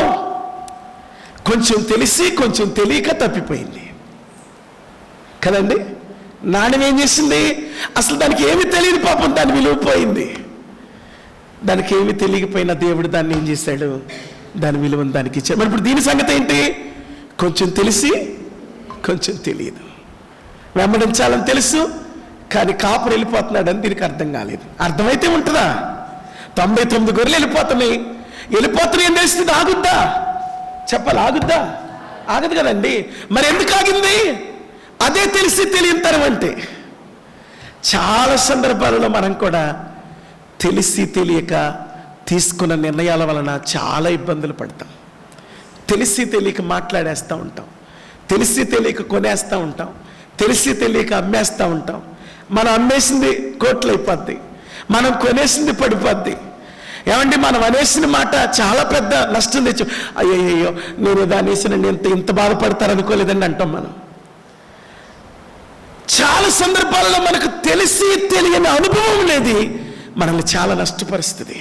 కొంచెం తెలిసి కొంచెం తెలియక తప్పిపోయింది కదండి. నాణ్యం ఏం చేసింది? అసలు దానికి ఏమి తెలియదు పాపం, దాని విలువ పోయింది. దానికి ఏమి తెలియకపోయినా దేవుడు దాన్ని ఏం చేశాడు? దాని విలువను దానికి ఇచ్చాడు. మరి ఇప్పుడు దీని సంగతి ఏంటి? కొంచెం తెలిసి కొంచెం తెలియదు. వెంబడించాలని తెలుసు, కానీ కాపురు వెళ్ళిపోతున్నాడని దీనికి అర్థం కాలేదు. అర్థమైతే ఉంటుందా? 99 గొర్రెలు వెళ్ళిపోతున్నాయి అని తెలిస్తే ఆగుద్దా? చెప్పాలి, ఆగుద్దా? ఆగదు కదండి. మరి ఎందుకు ఆగింది? అదే తెలిసి తెలియని తరం అంటే. చాలా సందర్భాలలో మనం కూడా తెలిసి తెలియక తీసుకున్న నిర్ణయాల వలన చాలా ఇబ్బందులు పడతాం. తెలిసి తెలియక మాట్లాడేస్తూ ఉంటాం, తెలిసి తెలియక కొనేస్తూ ఉంటాం, తెలిసి తెలియక అమ్మేస్తూ ఉంటాం. మనం అమ్మేసింది కోట్లు అయిపోద్ది, మనం కొనేసింది పడిపోద్ది. ఏమండి, మనం అనేసిన మాట చాలా పెద్ద నష్టం తెచ్చు. అయ్యయ్యో నేను దాన్ని వేసినండి, ఇంత బాధపడతారనుకోలేదండి అంటాం మనం. చాలా సందర్భాలలో మనకు తెలిసి తెలియని అనుభవం అనేది మనల్ని చాలా నష్టపరుస్తుంది,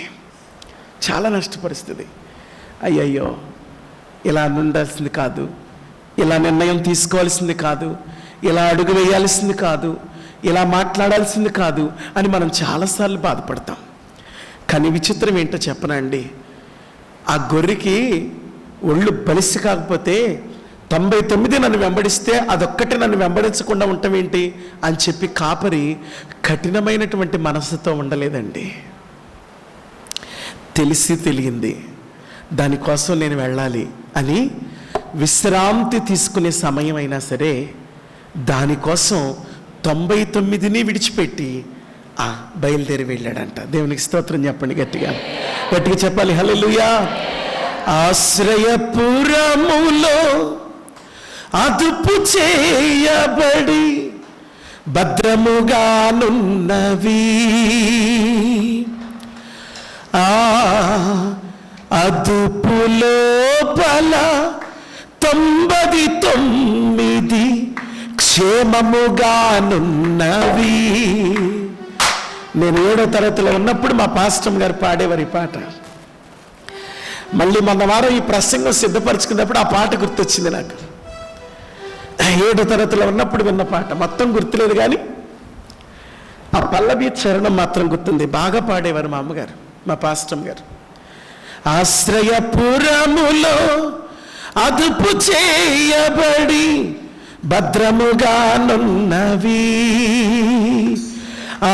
చాలా నష్టపరుస్తుంది. అయ్యయ్యో ఇలా ఉండాల్సింది కాదు, ఇలా నిర్ణయం తీసుకోవాల్సింది కాదు, ఇలా అడుగు వేయాల్సింది కాదు, ఇలా మాట్లాడాల్సింది కాదు అని మనం చాలాసార్లు బాధపడతాం. కానీ విచిత్రం ఏంటో చెప్పనా అండి, ఆ గొర్రెకి ఒళ్ళు బలిసి కాకపోతే 99 నన్ను వెంబడిస్తే అదొక్కటే నన్ను వెంబడించకుండా ఉండటమేంటి అని చెప్పి కాపరి కఠినమైనటువంటి మనసుతో ఉండలేదండి. తెలిసి తెలియంది దానికోసం నేను వెళ్ళాలి అని విశ్రాంతి తీసుకునే సమయం అయినా సరే దానికోసం 99ని విడిచిపెట్టి బయలుదేరి వెళ్ళాడంట. దేవునికి స్తోత్రం చెప్పండి, గట్టిగా గట్టిగా చెప్పాలి హల్లెలూయా. ఆశ్రయపురములో అదుపు చేయబడి భద్రముగానున్నవి అదుపులోపల 99 క్షేమముగానున్నవి. నేను 7వ తరగతిలో ఉన్నప్పుడు మా పాస్టర్ గారు పాడేవారు ఈ పాట. మళ్ళీ మొన్న వారం ఈ ప్రసంగం సిద్ధపరచుకున్నప్పుడు ఆ పాట గుర్తొచ్చింది నాకు. 7వ తరగతిలో ఉన్నప్పుడు విన్న పాట, మొత్తం గుర్తులేదు కానీ ఆ పల్లవి చరణం మాత్రం గుర్తుంది. బాగా పాడేవారు మా అమ్మగారు, మా పాస్టర్ గారు. ఆశ్రయపురములో అదుపు చేయబడి భద్రముగానున్నవి, ఆ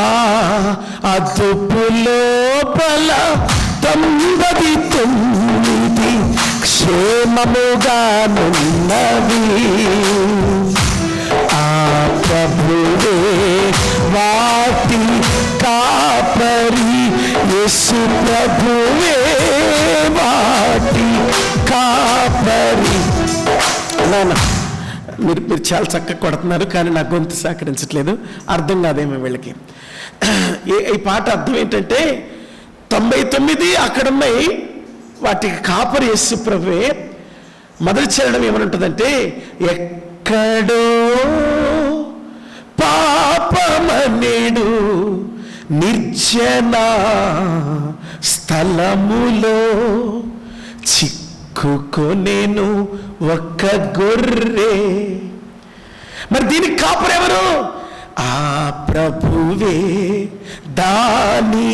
అదుపు లోపల 99 క్షేమముగానున్నవి. ఆ ప్రభువే వాటి కాపరి, యేసు ప్రభువే వాటి కాపరి. మీరు చాలా చక్కగా కొడుతున్నారు, కానీ నా గొంతు సహకరించట్లేదు, అర్థం కాదేమో వీళ్ళకి. ఈ పాట అర్థం ఏంటంటే 99 అక్కడున్నాయి, వాటికి కాపరి యేసు ప్రభువే. మొదటి చరణం ఏమనుంటుందంటే, ఎక్కడో పాపమనేడు నిర్జన స్థలములో చిక్కుకొనేను ఒక్క గొర్రె. మరి దీనికి కాపరెవరు? ఆ ప్రభువే దాని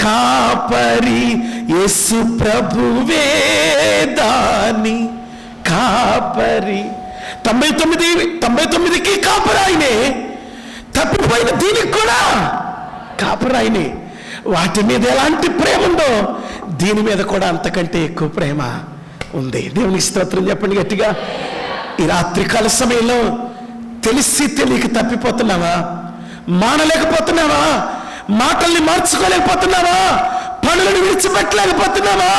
కాపరి, యేసు ప్రభువే దాని కాపరి. 99కి కాపరి ఆయనే, తప్పిపోయిన దీనికి కూడా కాపరి ఆయనే. వాటి మీద ఎలాంటి ప్రేమ ఉందో దీని మీద కూడా అంతకంటే ఎక్కువ ప్రేమ ఉంది. దేవునికి స్తోత్రం చెప్పండి గట్టిగా. ఈ రాత్రికాల సమయంలో తెలిసి తెలియక తప్పిపోతున్నావా? మానలేకపోతున్నావా? మాటల్ని మార్చుకోలేకపోతున్నావా? పనులను విడిచిపెట్టలేకపోతున్నావా?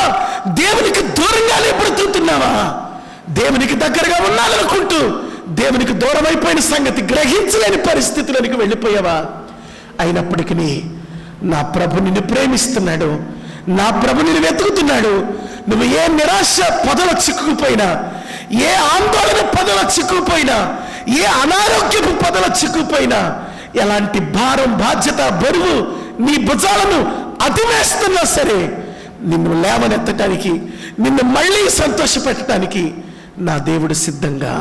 దేవునికి దూరంగా బ్రతుకుతున్నావా? దేవునికి దగ్గరగా ఉండాలనుకుంటూ దేవునికి దూరం అయిపోయిన సంగతి గ్రహించలేని పరిస్థితులకు వెళ్ళిపోయావా? అయినప్పటికీ నా ప్రభు నిన్ను ప్రేమిస్తున్నాడు, నా ప్రభు నిన్ను వెతుకుతున్నాడు. నువ్వు ఏ నిరాశ పొదల చిక్కుకుపోయినా, ఏ ఆందోళన పొదల చిక్కుకుపోయినా, ఏ అనారోగ్యపు పొదల చిక్కుకుపోయినా, ఎలాంటి భారం బాధ్యత బరువు నీ భుజాలను అతివేస్తున్నా సరే, నిన్ను లేవనెత్తటానికి, నిన్ను మళ్ళీ సంతోషపెట్టడానికి నా దేవుడు సిద్ధంగా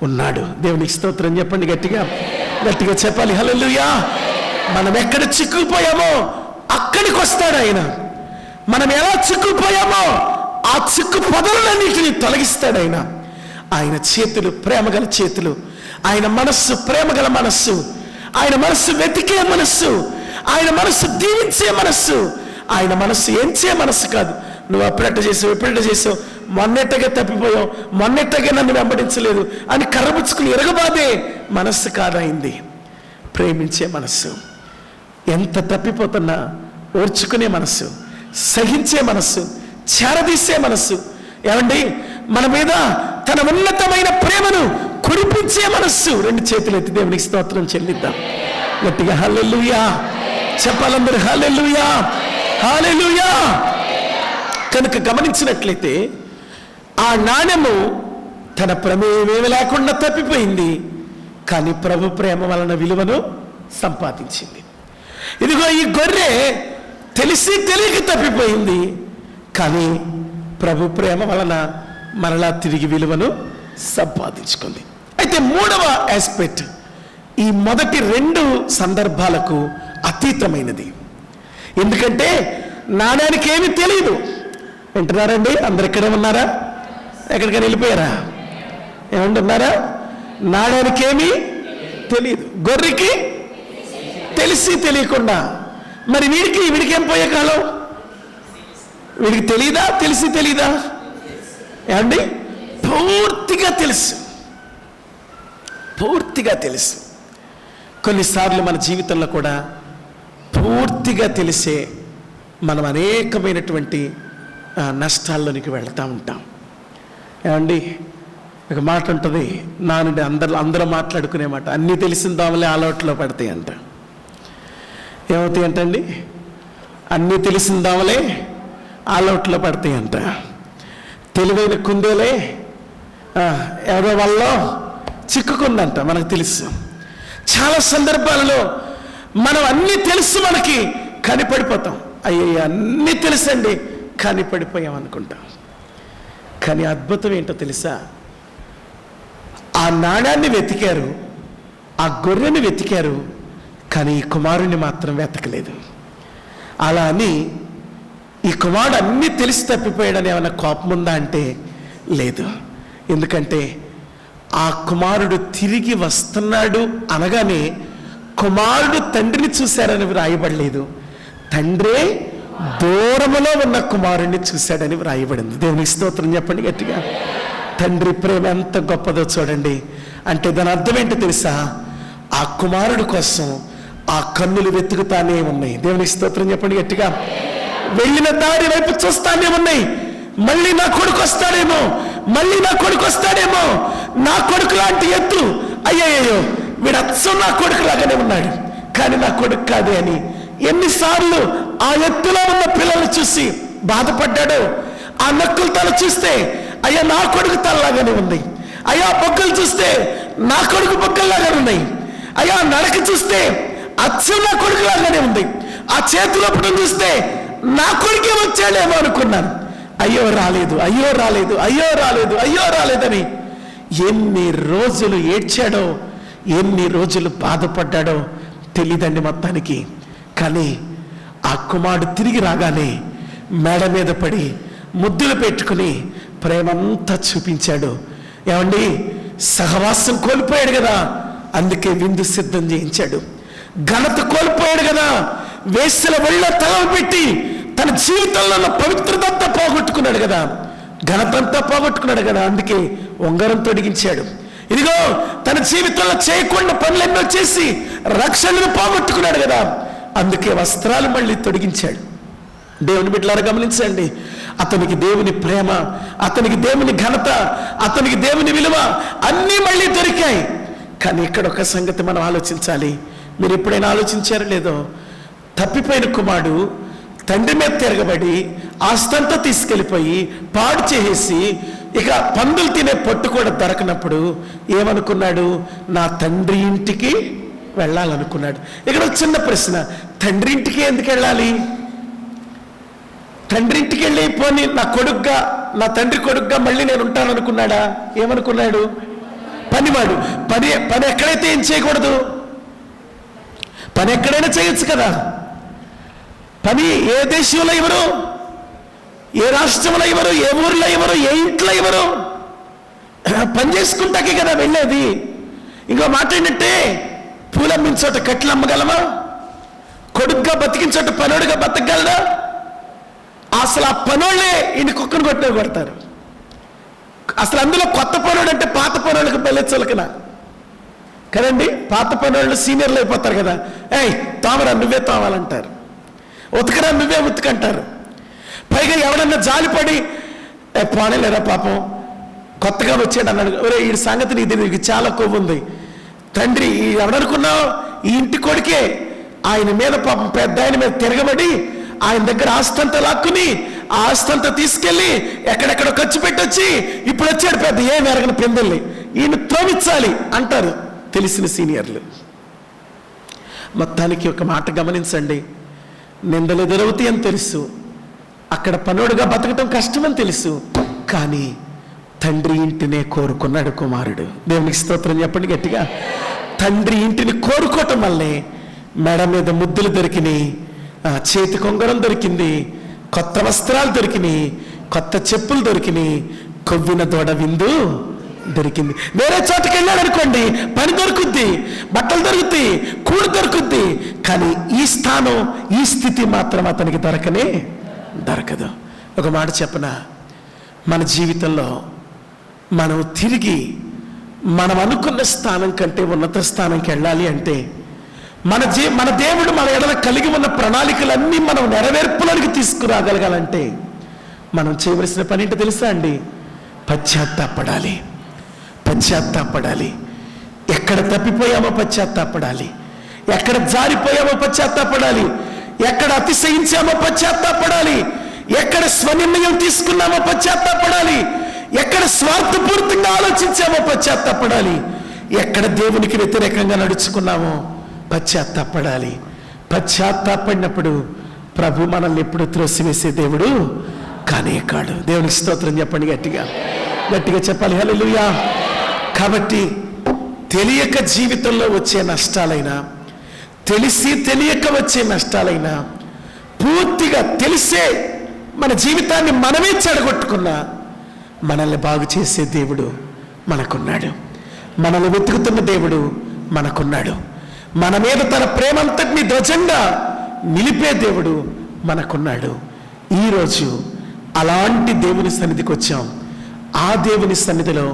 ఉన్నాడు. దేవునికి స్తోత్రం చెప్పండి గట్టిగా, గట్టిగా చెప్పాలి హల్లెలూయా. మనం ఎక్కడ చిక్కుకుపోయామో అక్కడికి వస్తాడు ఆయన. మనం ఎలా చిక్కుకుపోయామో ఆ చిక్కు పొదలన్నిటిని తొలగిస్తాడు ఆయన. ఆయన చేతులు ప్రేమగల చేతులు, ఆయన మనస్సు ప్రేమగల మనస్సు, ఆయన మనస్సు వెతికే మనస్సు, ఆయన మనస్సు దీవించే మనస్సు. ఆయన మనస్సు ఎంచే మనస్సు కాదు. నువ్వు అప్పుడెట్ట చేసావు, ఎప్పుడెట్ట చేసావు, మొన్నెట్టగా తప్పిపోయావు, మొన్నెట్టగా నన్ను వెంబడించలేదు అని కర్రబుచ్చుకుని ఎరగబాదే మనస్సు కాదైంది. ప్రేమించే మనస్సు, ఎంత తప్పిపోతున్నా ఓర్చుకునే మనస్సు, సహించే మనస్సు, చేరదీసే మనస్సు. ఏమండి, మన మీద తన ఉన్నతమైన ప్రేమను కురిపించే మనస్సు. 2 చేతులు ఎత్తి దేవునికి స్తోత్రం చెల్లిద్దాం గట్టిగా. హల్లెలూయా చెప్పాలందరూ, హల్లెలూయా హల్లెలూయా. కనుక గమనించినట్లయితే ఆ నాణెము తన ప్రమేయమేమి లేకుండా తప్పిపోయింది, కానీ ప్రభు ప్రేమ వలన విలువను సంపాదించింది. ఇదిగో ఈ గొర్రె తెలిసి తెలియక తప్పిపోయింది, కానీ ప్రభు ప్రేమ వలన మరలా తిరిగి విలువను సంపాదించుకుంది. అయితే 3వ ఆస్పెక్ట్ ఈ మొదటి 2 సందర్భాలకు అతీతమైనది. ఎందుకంటే నాణ్యానికి ఏమీ తెలియదు. వింటున్నారండి? అందరు ఇక్కడే ఉన్నారా? ఎక్కడికైనా వెళ్ళిపోయారా? ఏమంటున్నారా? నాణ్యానికి ఏమీ తెలియదు, గొర్రెకి తెలిసి తెలియకుండా. మరి వీడికి ఏం పోయే కాలం? వీడికి తెలీదా? తెలిసి తెలీదా? ఏమండి? పూర్తిగా తెలుసు, పూర్తిగా తెలుసు. కొన్నిసార్లు మన జీవితంలో కూడా పూర్తిగా తెలిసే మనం అనేకమైనటువంటి నష్టాల్లోనికి వెళ్తూ ఉంటాం. ఏమండి, ఒక మాట ఉంటుంది నా నుండి అందరూ మాట్లాడుకునే మాట, అన్నీ తెలిసిందామలే అలవాట్లో పడతాయి అంట. ఏమవుతాయి అంటండి? అన్నీ తెలిసిందామలే అలవాట్లో పడతాయి అంట. తెలివైన కుందేలే ఎవరో వల్ల చిక్కుకుందంట. మనకు తెలుసు చాలా సందర్భాలలో మనం అన్నీ తెలుసు మనకి, కానీ పడిపోతాం. అయ్యో అన్నీ తెలుసండి కానీ పడిపోయాం అనుకుంటాం. కానీ అద్భుతం ఏంటో తెలుసా? ఆ నాణ్యాన్ని వెతికారు, ఆ గొర్రెని వెతికారు, కానీ ఈ కుమారుణ్ణి మాత్రం వెతకలేదు. అలా అని ఈ కుమారుడు అన్నీ తెలిసి తప్పిపోయాడని ఏమైనా కోపం ఉందా అంటే లేదు. ఎందుకంటే ఆ కుమారుడు తిరిగి వస్తున్నాడు అనగానే కుమారుడు తండ్రిని చూశారని వ్రాయబడలేదు, తండ్రే దూరములో ఉన్న కుమారుణ్ణి చూశాడని వ్రాయబడింది. దేవునికి స్తోత్రం చెప్పండి గట్టిగా. తండ్రి ప్రేమ ఎంత గొప్పదో చూడండి. అంటే దాని అర్థం ఏంటో తెలుసా? ఆ కుమారుడు కోసం ఆ కన్నులు వెతుకుతానే ఉన్నాయి. దేవునికి స్తోత్రం చెప్పండి గట్టిగా. వెళ్ళిన దారి వైపు చూస్తానే ఉన్నాయి. మళ్ళీ నా కొడుకు వస్తాడేమో, మళ్ళీ నా కొడుకు వస్తాడేమో, నా కొడుకు లాంటి ఎత్తు, అయ్యయ్యో వీడు అచ్చం నా కొడుకు లాగానే ఉన్నాడు, కానీ నా కొడుకు కాదే అని ఎన్నిసార్లు ఆ ఎత్తులో ఉన్న పిల్లలు చూసి బాధపడ్డాడో. ఆ నక్కులు తల చూస్తే అయ్యా నా కొడుకు తలలాగానే ఉంది, అయ్యా బొగ్గలు చూస్తే నా కొడుకు బొగ్గల్లాగానే ఉన్నాయి, అయ్యా నడక చూస్తే అచ్చం నా కొడుకు లాగానే ఉంది, ఆ చేతిలో పుట్టం చూస్తే నా కొడుకే వచ్చాడేమో అనుకున్నాను. అయ్యో రాలేదు, అయ్యో రాలేదు, అయ్యో రాలేదు, అయ్యో రాలేదని ఎన్ని రోజులు ఏడ్చాడో, ఎన్ని రోజులు బాధపడ్డాడో తెలీదండి మొత్తానికి. కానీ ఆ కుమారుడు తిరిగి రాగానే మేడ మీద పడి ముద్దులు పెట్టుకుని ప్రేమంతా చూపించాడు. ఏమండి, సహవాసం కోల్పోయాడు కదా, అందుకే విందు సిద్ధం చేయించాడు. ఘనత కోల్పోయాడు కదా, వేశ్యల ఒళ్ళో తలలు పెట్టి తన జీవితంలో ఉన్న పవిత్రత అంతా పోగొట్టుకున్నాడు కదా, ఘనత అంతా పోగొట్టుకున్నాడు కదా, అందుకే ఉంగరం తొడిగించాడు. ఇదిగో తన జీవితంలో చేయకుండా పనులెన్నో చేసి రక్షణను పోగొట్టుకున్నాడు కదా, అందుకే వస్త్రాలు మళ్ళీ తొడిగించాడు. దేవుని బిడ్డలారా గమనించండి, అతనికి దేవుని ప్రేమ, అతనికి దేవుని ఘనత, అతనికి దేవుని విలువ అన్నీ మళ్ళీ దొరికాయి. కానీ ఇక్కడ ఒక సంగతి మనం ఆలోచించాలి. మీరు ఎప్పుడైనా ఆలోచించారో లేదో, తప్పిపోయిన కుమారుడు తండ్రి మీద తిరగబడి ఆస్తంతా తీసుకెళ్ళిపోయి పాడు చేసి ఇక పందులు తినే పొట్టు కూడా దొరకనప్పుడు ఏమనుకున్నాడు? నా తండ్రి ఇంటికి వెళ్ళాలనుకున్నాడు. ఇక్కడ ఒక చిన్న ప్రశ్న, తండ్రి ఇంటికి ఎందుకు వెళ్ళాలి? తండ్రి ఇంటికి వెళ్ళి పోనీ నా కొడుగ్గా, నా తండ్రి కొడుగ్గా మళ్ళీ నేను ఉంటాననుకున్నాడా? ఏమనుకున్నాడు? పనివాడు. పని ఎక్కడైతే ఏం చేయకూడదు, పని ఎక్కడైనా చేయొచ్చు కదా. పని ఏ దేశంలో ఇవ్వరు, ఏ రాష్ట్రంలో ఇవ్వరు, ఏ ఊర్లో ఇవ్వరు, ఏ ఇంట్లో ఇవ్వరు, పని చేసుకుంటాకే కదా వెళ్ళేది. ఇంకో మాట ఏంటంటే, పూలమ్మించోట కట్లు అమ్మగలమా? కొడుగ్గా బతికించోట పనోడుగా బతకగలడా? అసలు ఆ పనోళ్ళే ఇంటి కుక్కను కొట్టిన కొడతారు. అసలు అందులో కొత్త పనోడు అంటే పాత పనోళ్ళకి బెల్లెచ్చలకనా కదండి. పాత పనోళ్ళు సీనియర్లు అయిపోతారు కదా, ఏయ్ తోమరా నువ్వే తోమాలంటారు, ఉతకరా నువ్వే ఉతుకంటారు. పైగా ఎవడన్నా జాలిపడి పోనేలేరా పాపం కొత్తగా వచ్చాడు అన్నాడు, ఒరే ఈ సంగతి నీకు చాలా కొవ్వు ఉంది. తండ్రి ఎవడనుకున్నావు? ఈ ఇంటి కొడుకే ఆయన మీద పాపం పెద్ద ఆయన మీద తిరగబడి ఆయన దగ్గర ఆస్తంతా లాక్కుని ఆ ఆస్తంతా తీసుకెళ్ళి ఎక్కడెక్కడ ఖర్చు పెట్టొచ్చి ఇప్పుడు వచ్చాడు పెద్ద ఏం ఎరగని పెందల్ని, ఈయన తోమించాలి అంటారు తెలిసిన సీనియర్లు. మొత్తానికి ఒక మాట గమనించండి, నిందలు ఎదురవుతాయి అని తెలుసు, అక్కడ పనుడుగా బతకటం కష్టమని తెలుసు, కానీ తండ్రి ఇంటినే కోరుకున్నాడు కుమారుడు. దేవునికి స్తోత్రం చెప్పండి గట్టిగా. తండ్రి ఇంటిని కోరుకోవటం వల్లే మెడ మీద ముద్దులు దొరికినాయి, చేతి కొంగరం దొరికింది, కొత్త వస్త్రాలు దొరికినాయి, కొత్త చెప్పులు దొరికినాయి, కొవ్విన దూడ విందు దొరికింది. వేరే చోటుకి వెళ్ళాడు అనుకోండి, పని దొరుకుద్ది, బట్టలు దొరుకుతాయి, కూడు దొరుకుద్ది, కానీ ఈ స్థానం, ఈ స్థితి మాత్రం అతనికి దొరకదు. ఒక మాట చెప్పనా, మన జీవితంలో మనం తిరిగి మనం అనుకున్న స్థానం కంటే ఉన్నత స్థానంకి వెళ్ళాలి అంటే మన దేవుడు మన ఎడల కలిగి ఉన్న ప్రణాళికలన్నీ మనం నెరవేర్పులోనికి తీసుకురాగలగాలంటే మనం చేయవలసిన పని ఏంటో తెలుసా అండి? పశ్చాత్తాపడాలి. ఎక్కడ తప్పిపోయామో పశ్చాత్తాపడాలి, ఎక్కడ జారిపోయామో పశ్చాత్తాపడాలి, ఎక్కడ అతిశయించామో పశ్చాత్తాపడాలి, ఎక్కడ స్వనిర్ణయం తీసుకున్నామో పశ్చాత్తాపడాలి, ఎక్కడ స్వార్థపూరితంగా ఆలోచించామో పశ్చాత్తాపడాలి, ఎక్కడ దేవునికి వ్యతిరేకంగా నడుచుకున్నామో పశ్చాత్తాపడాలి. పశ్చాత్తాపడినప్పుడు ప్రభు మనల్ని ఎప్పుడు త్రోసివేసే దేవుడు కానే కాడు. దేవునికి స్తోత్రం చెప్పండి, గట్టిగా గట్టిగా చెప్పాలి హల్లెలూయా. కాబట్టి తెలియక జీవితంలో వచ్చే నష్టాలైనా, తెలిసి తెలియక వచ్చే నష్టాలైనా, పూర్తిగా తెలిసే మన జీవితాన్ని మనమే చెడగొట్టుకున్నా మనల్ని బాగు చేసే దేవుడు మనకున్నాడు. మనల్ని వెతుకుతున్న దేవుడు మనకున్నాడు. మన మీద తన ప్రేమంతటిని ధ్వజంగా నిలిపే దేవుడు మనకున్నాడు. ఈరోజు అలాంటి దేవుని సన్నిధికి వచ్చాం. ఆ దేవుని సన్నిధిలో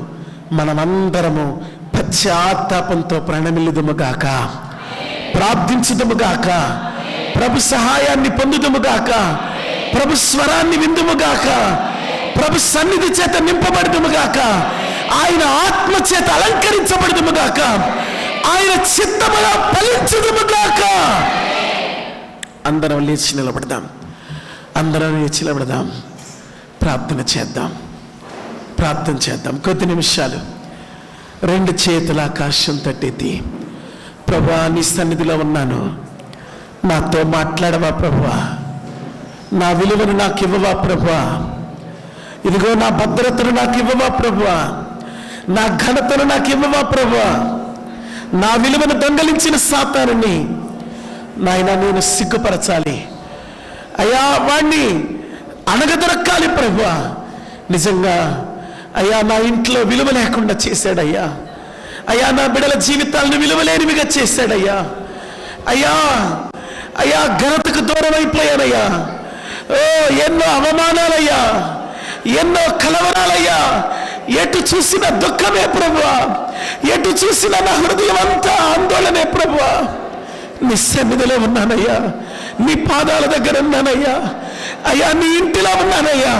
మనమందరము పశ్చాత్తాపంతో ప్రణమిల్లుదుముగాక, ప్రార్థించుదుముగాక, ప్రభు సహాయాన్ని పొందుదుముగాక, ప్రభు స్వరాన్ని విందుముగాక, ప్రభు సన్నిధి చేత నింపబడుదుముగాక, ఆయన ఆత్మ చేత అలంకరించబడుదుముగాక, ఆయన చిత్తములో ఫలించుదుముగాక. అందరం లేచి నిలబడదాం, అందరం లేచి నిలబడదాం. ప్రార్థన చేద్దాం, ప్రార్థన చేద్దాం. కొద్ది నిమిషాలు రెండు చేతుల ఆకాశం తట్టెత్తి, ప్రభువా నీ సన్నిధిలో ఉన్నాను, నాతో మాట్లాడవా ప్రభువా, నా విలువను నాకు ఇవ్వవా ప్రభువా, ఇదిగో నా భద్రతను నాకు ఇవ్వవా ప్రభువా, నా ఘనతను నాకు ఇవ్వవా ప్రభువా, నా విలువను దొంగలించిన సాతానుని నాయన నేను సిగ్గుపరచాలి అయ్యా, వాణ్ణి అనగదొరక్కాలి ప్రభువా. నిజంగా అయ్యా నా ఇంట్లో విలువ లేకుండా చేశాడయ్యా, అయ్యా నా బిడ్డల జీవితాలను విలువలేనివిగా చేశాడయ్యా, అయ్యా అయ్యా ఘనతకు దూరం అయిపోయానయ్యా, ఓ ఎన్నో అవమానాలయ్యా, ఎన్నో కలవరాలయ్యా, ఎటు చూసిన దుఃఖమే ప్రభువా, ఎటు చూసిన నా హృదయం అంతా ఆందోళనే ప్రభువా. నీ సన్నిధిలో ఉన్నానయ్యా, నీ పాదాల దగ్గర ఉన్నానయ్యా, అయ్యా నీ ఇంటిలో ఉన్నానయ్యా.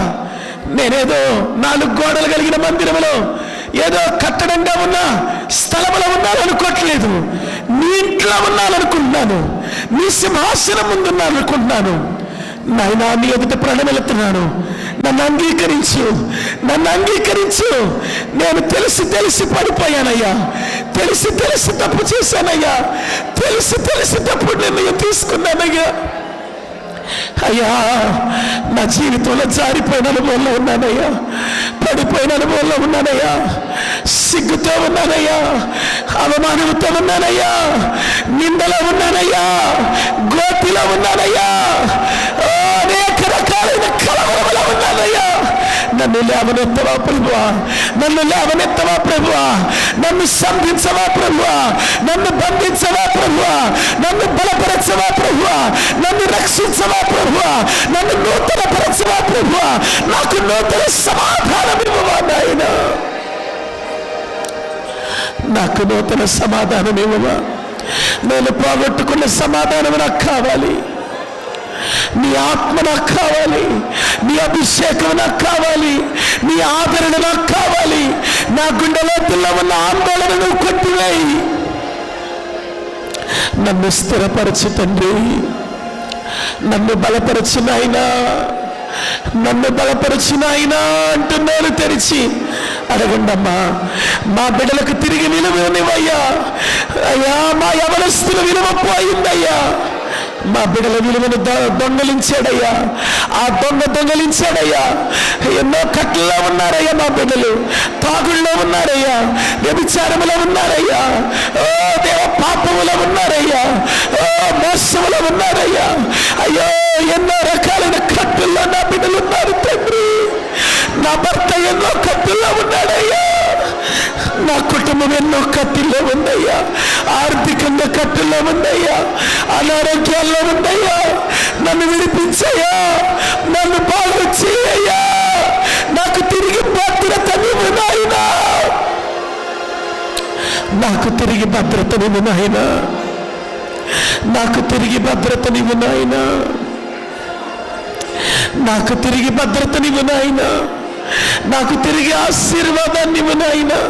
నేనేదో 4 గోడలు కలిగిన మందిరంలో ఏదో కట్టడంగా ఉన్న స్థలంలో ఉన్నాననుకోవట్లేదు, నీ ఇంట్లో ఉన్నాననుకుంటున్నాను, నీ సింహాసనం ముందున్నాను అనుకుంటున్నాను. నాయనా నీ ఎదుట ప్రణమిలుతున్నాను, నన్ను అంగీకరించు, నన్ను అంగీకరించు. నేను తెలిసి తెలిసి పడిపోయానయ్యా, తెలిసి తెలిసి తప్పు చేశానయ్యా, తెలిసి తెలిసి తప్పు నిర్ణయం తీసుకున్నానయ్యా. అయ్యా నా జీవితంలో జారిపోయిన అనుభవంలో ఉన్నానయ్యా, పడిపోయిన అనుభవంలో ఉన్నానయ్యా, సిగ్గుతో ఉన్నానయ్యా, అవమానంతో ఉన్నానయ్యా, నిందలో ఉన్నానయ్యా, గోతిలో ఉన్నానయ్యా, అనేక రకాలైన కలవరంలో ఉన్నానయ్యా. నన్ను లేవనెత్తవా ప్రభువా, నన్ను లేవనెత్తవా ప్రభువా, నన్ను సంధించవా ప్రభువా, నన్ను బంధించవా ప్రభువా, నన్ను బలపరచవా ప్రభువా, నన్ను రక్షించవా ప్రభువా, నన్ను నూతన పరచవా ప్రభువా, నాకు నూతన సమాధానం ఇవ్వవా నాయన, నాకు నూతన సమాధానం ఇవ్వవా. నేను పోగొట్టుకున్న సమాధానం నాకు కావాలి, నీ ఆత్మ నాకు కావాలి, నీ అభిషేకం నాకు కావాలి, నీ ఆదరణ నాకు కావాలి. నా గుండెలో ఉన్న ఆందోళన నువ్వు కొట్టివేయి, నన్ను స్థిరపరచు తండ్రి, నన్ను బలపరచు నాయనా, నన్ను బలపరచు నాయనా అంటున్నాను. తెరిచి అడగండమ్మా, మా బిడ్డలకు తిరిగి విలువనివయ్యా. అయ్యా మా యవనస్తుల విలువ పోయిందయ్యా, మా బిడ్డల విలువను దొంగలించాడయ్యా, ఆ దొంగలించాడయ్యా. ఎన్నో కట్లలో ఉన్నారయ్యా మా బిడ్డలు, తాగుళ్ళలో ఉన్నారయ్యా, వ్యభిచారములో ఉన్నారయ్యా, ఓ దేవ పాపములో ఉన్నారయ్యా, ఓ మోసములో ఉన్నారయ్యా. అయ్యో ఎన్నో రకాలైన కట్టుల్లో నా బిడ్డలు ఉన్నారు తండ్రి. నా భర్త ఎన్నో కట్టుల్లో ఉన్నాడయ్యా, నా కుటుంబం ఎన్నో కట్టుల్లో ఉందయ్యా, ఆర్థికంగా కట్టుల్లో ఉందయ్యా, అనారోగ్యాల్లో ఉందయ్యా. నన్ను విడిపించయ్యా, నన్ను బాగు చేయయ్యా, నాకు తిరిగి భద్రత నీవు నాయనా, నాకు తిరిగి భద్రత నీవు నాయనా, నాకు తిరిగి భద్రత నీవు నాయనా, నాకు తిరిగి భద్రత నీవు నాయనా, నాకు తిరిగి ఆశీర్వాదాన్ని నీవు నాయనా.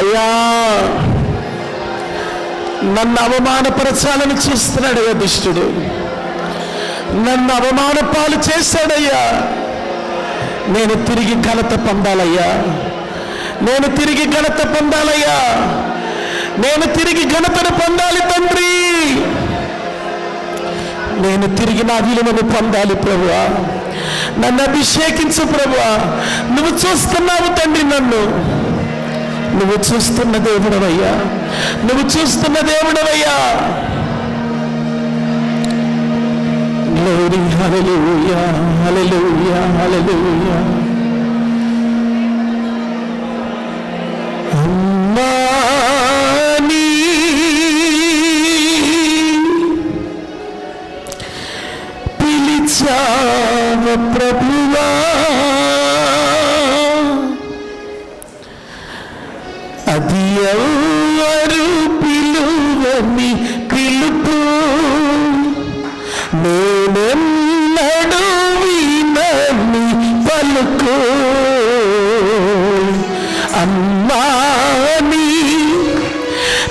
అయ్యా నన్ను అవమానపరచాలని చూస్తున్నాడయ్యా దుష్టుడు, నన్ను అవమాన పాలు చేశాడయ్యా. నేను తిరిగి ఘనత పొందాలయ్యా, నేను తిరిగి ఘనత పొందాలయ్యా, నేను తిరిగి ఘనతను పొందాలి తండ్రి. నేను తిరిగి నా విలువను పొందాలి ప్రభువా. నన్ను అభిషేకించు ప్రభువా. నువ్వు చూస్తున్నావు తండ్రి, నువ్వు చూస్తున్న దేవుడవయ్యా, నువ్వు చూస్తున్న దేవుడవయ్యా. గ్లోరీ హల్లెలూయా హల్లెలూయా హల్లెలూయా. అమ్మా నీ పిలిచావ ప్రభువా, అది ఎవరు పిలువని పిలుపు, నేనెన్నడూ వినని పలుకు. అమ్మా నీ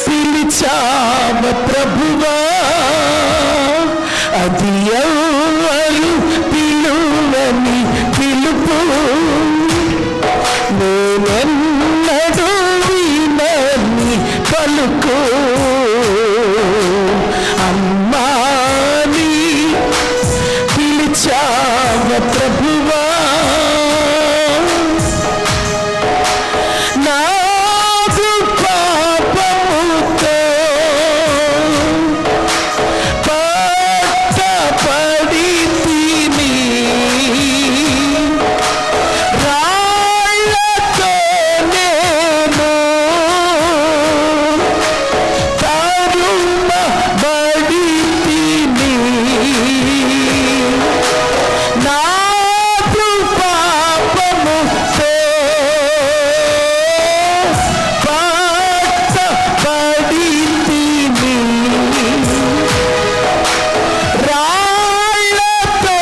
పిలిచావ ప్రభువా, అది ఎవరు పిలువని పిలుపు, నేనెన్నడూ వినని పలుకు. అమ్మా నీ పిలిచావ ప్రభువా, నాదు పాపముతో పట్టపడి తిని, రాళ్ళతో నేను తరుమబడి తిని, నాదు పాపముతో పట్టపడి తిని, రాళ్ళతో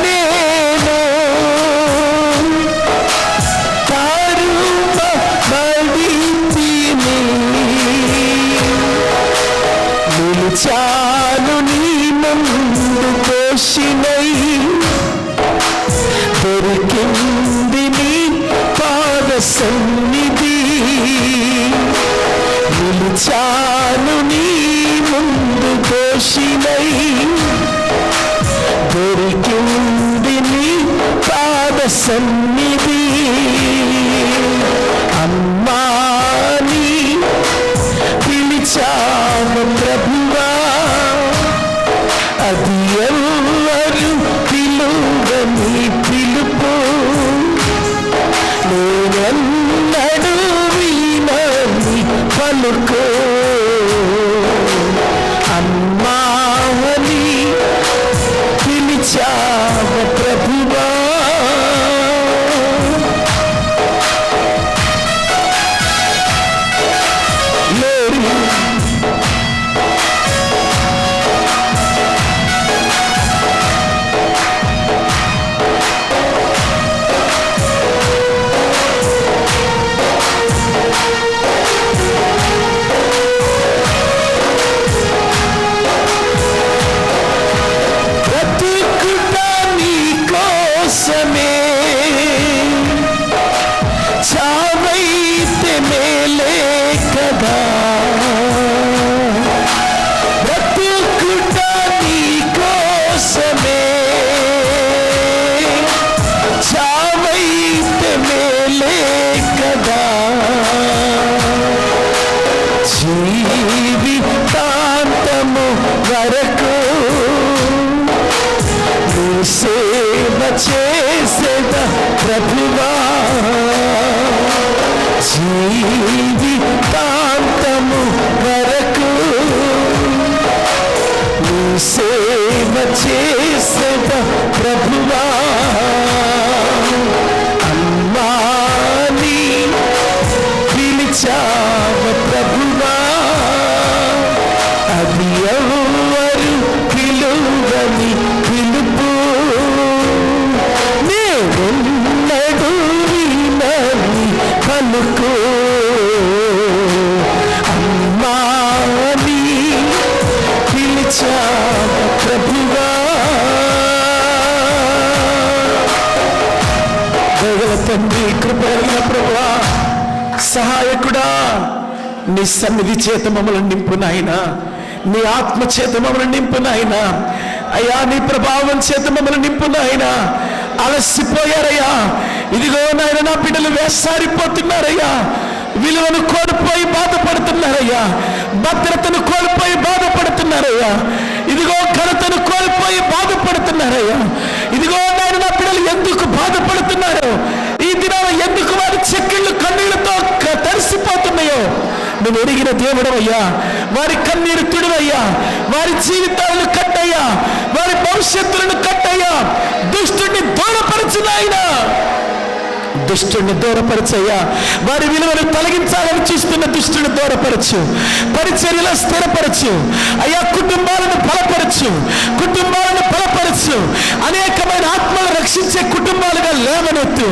నేను తరుమబడి తిని, నిలిచాను నీ ముందు దోషినై, దొరికింది నీ పాద సన్నిధి. నిలిచాను నీ ముందు దోషినై, దొరికింది నీ పాద సన్నిధి. అమ్మా నీ పిలిచావ ప్రభువా, అది ఎవరు పిలువని పిలుపు, నేనెన్నడూ వినని పలుకు. అమ్మా నీ పిలిచావ ప్రభువా, బ్రతుకుట నీ కోసమే, చావైతే మేలే కదా. బ్రతుకుట నీ కోసమే, చావైతే మేలే కదా. జీవితాంతము వరకు నీ సేవ చేసేద ప్రభువా, జీవితాంతము వరకు నీ సేవ చేసేద ప్రభువా. అమ్మా నీ పిలిచావ ప్రభువా, అది ఎవరు పిలువని పిలుపు, నేనెన్నడూ వినని పలుకు. బలపరచా ప్రభువా, దయగల తండ్రి, కృపగలిగిన ప్రభువా, సహాయకుడా, నీ సన్నిధి చేత మమ్మల్ని నింపు నాయనా, నీ ఆత్మ చేత మమ్మల్ని నింపు నాయనా, అయ్యా నీ ప్రభావం చేత మమ్మల్ని నింపు నాయనా. అలసిపోయారయ్యా, ఇదిగో నాయన నా బిడ్డలు వేసారిపోతున్నారయ్యా, విలువను కోల్పోయి బాధపడుతున్నారయ్యా, భద్రతను కోల్పోయి బాధపడుతున్నారయ్యా, ఇదిగో ఘనతను కోల్పోయి బాధపడుతున్నారయ్యా. ఇదిగో నాయన నా బిడ్డలు ఎందుకు బాధపడుతున్నారో, ఈ దినాలు ఎందుకు వారి చెక్కిళ్ళు కన్నీళ్లతో తడిసిపోతున్నాయో నువ్వు ఎరిగిన దేవుడవయ్యా. వారి కన్నీరు తుడివయ్యా, వారి జీవితాలను కట్టయ్యా, వారి భవిష్యత్తులను కట్టయ్యా. దుష్టుడిని దూరపరచునాయన, దుష్టుడిని దూరపరచయ్యా. వారి విలువను తొలగించాలని చూస్తున్న దుష్టుని దూరపరచు, పరిచర్యలో స్థిరపరచు అయ్యా. కుటుంబాలను బలపరచు, కుటుంబాలను బలపరచు. అనేకమైన ఆత్మలు రక్షించే కుటుంబాలుగా లేవనెత్తు,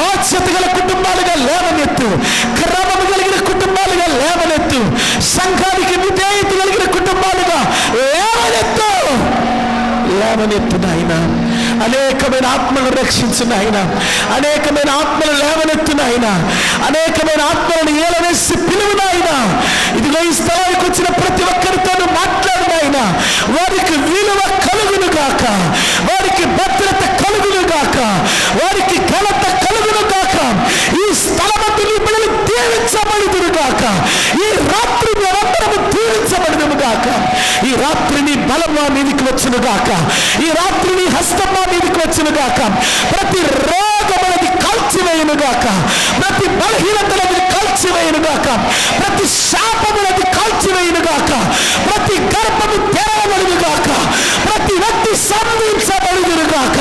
బాధ్యత గల కుటుంబాలుగా లేవనెత్తు, క్రమము కలిగిన కుటుంబాలుగా లేవనెత్తు, సంఘానికి విధేయత కలిగిన కుటుంబాలుగా లేవనెత్తు, లేవనెత్తు నాయన. అనేకమైన ఆత్మలను రక్షించు నాయన, అనేకమైన ఆత్మలు లేవనెత్తు నాయన, అనేకమైన ఆత్మలను ఏలవేసి పిలువు నాయన. ఇదిగో ఈ స్థలానికి వచ్చిన ప్రతి ఒక్కరితోనూ మాట్లాడు నాయన. వారికి విలువ కలుగును గాక, వారికి భద్రత కలుగును గాక, వారికి ఘనత కలుగును గాక. ఈ స్థలమందు నీ బిడ్డలు దీవించబడుదురు గాక. ఈ రాత్రి మేమందరము దీవించబడుదుము గాక. ఈ రాత్రి నీ బలం మా మీదికి వచ్చును గాక, ఈ రాత్రి నీ హస్తం మా మీదికి వచ్చును గాక. ప్రతి రోగమునది కాల్చివేయును గాక, ప్రతి బలహీనతలది కాల్చివేయును గాక, ప్రతి శాపమునది కాల్చివేయును గాక, ప్రతి గర్భము తెరవబడును గాక, ప్రతి వ్యక్తి సంధించబడును గాక.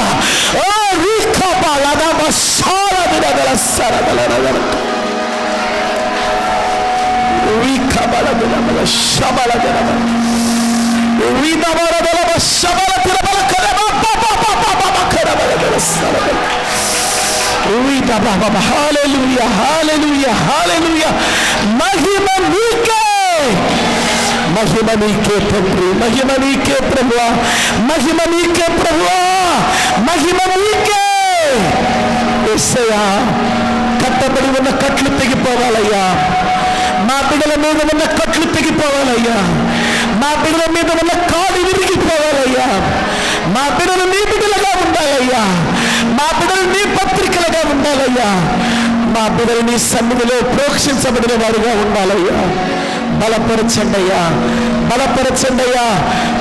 ఓ రీఖాబాలదమ సాలదినగల సరగలనగల రీఖాబాలదినగల శబలదినగల రీదబరదలమ శబలదినగల కరబలకరబలగల సరగల రీదబబ. హల్లెలూయా, హల్లెలూయా, హల్లెలూయా. మహిమ నీకే, మహిమ నీకే తండ్రి, మహిమ నీకే ప్రభువా, మహిమ నీకే ప్రభువా, మహిమ నీకే యేసయ్యా. కట్టబడి ఉన్న కట్లు తెగిపోవాలయ్యా, మా బిడ్డల మీద ఉన్న కట్లు తెగిపోవాలయ్యా, మా బిడ్డల మీద ఉన్న కాడి విరిగిపోవాలయ్యా. మా బిడ్డలు నీ బిడ్డలుగా ఉండాలయ్యా, మా బిడ్డలు నీ పత్రికలుగా ఉండాలయ్యా, మా బిడ్డలు నీ సన్నిధిలో ప్రోక్షించబడిన వారుగా ఉండాలయ్యా. బలపరచండి అయ్యా, బలపరచండి అయ్యా.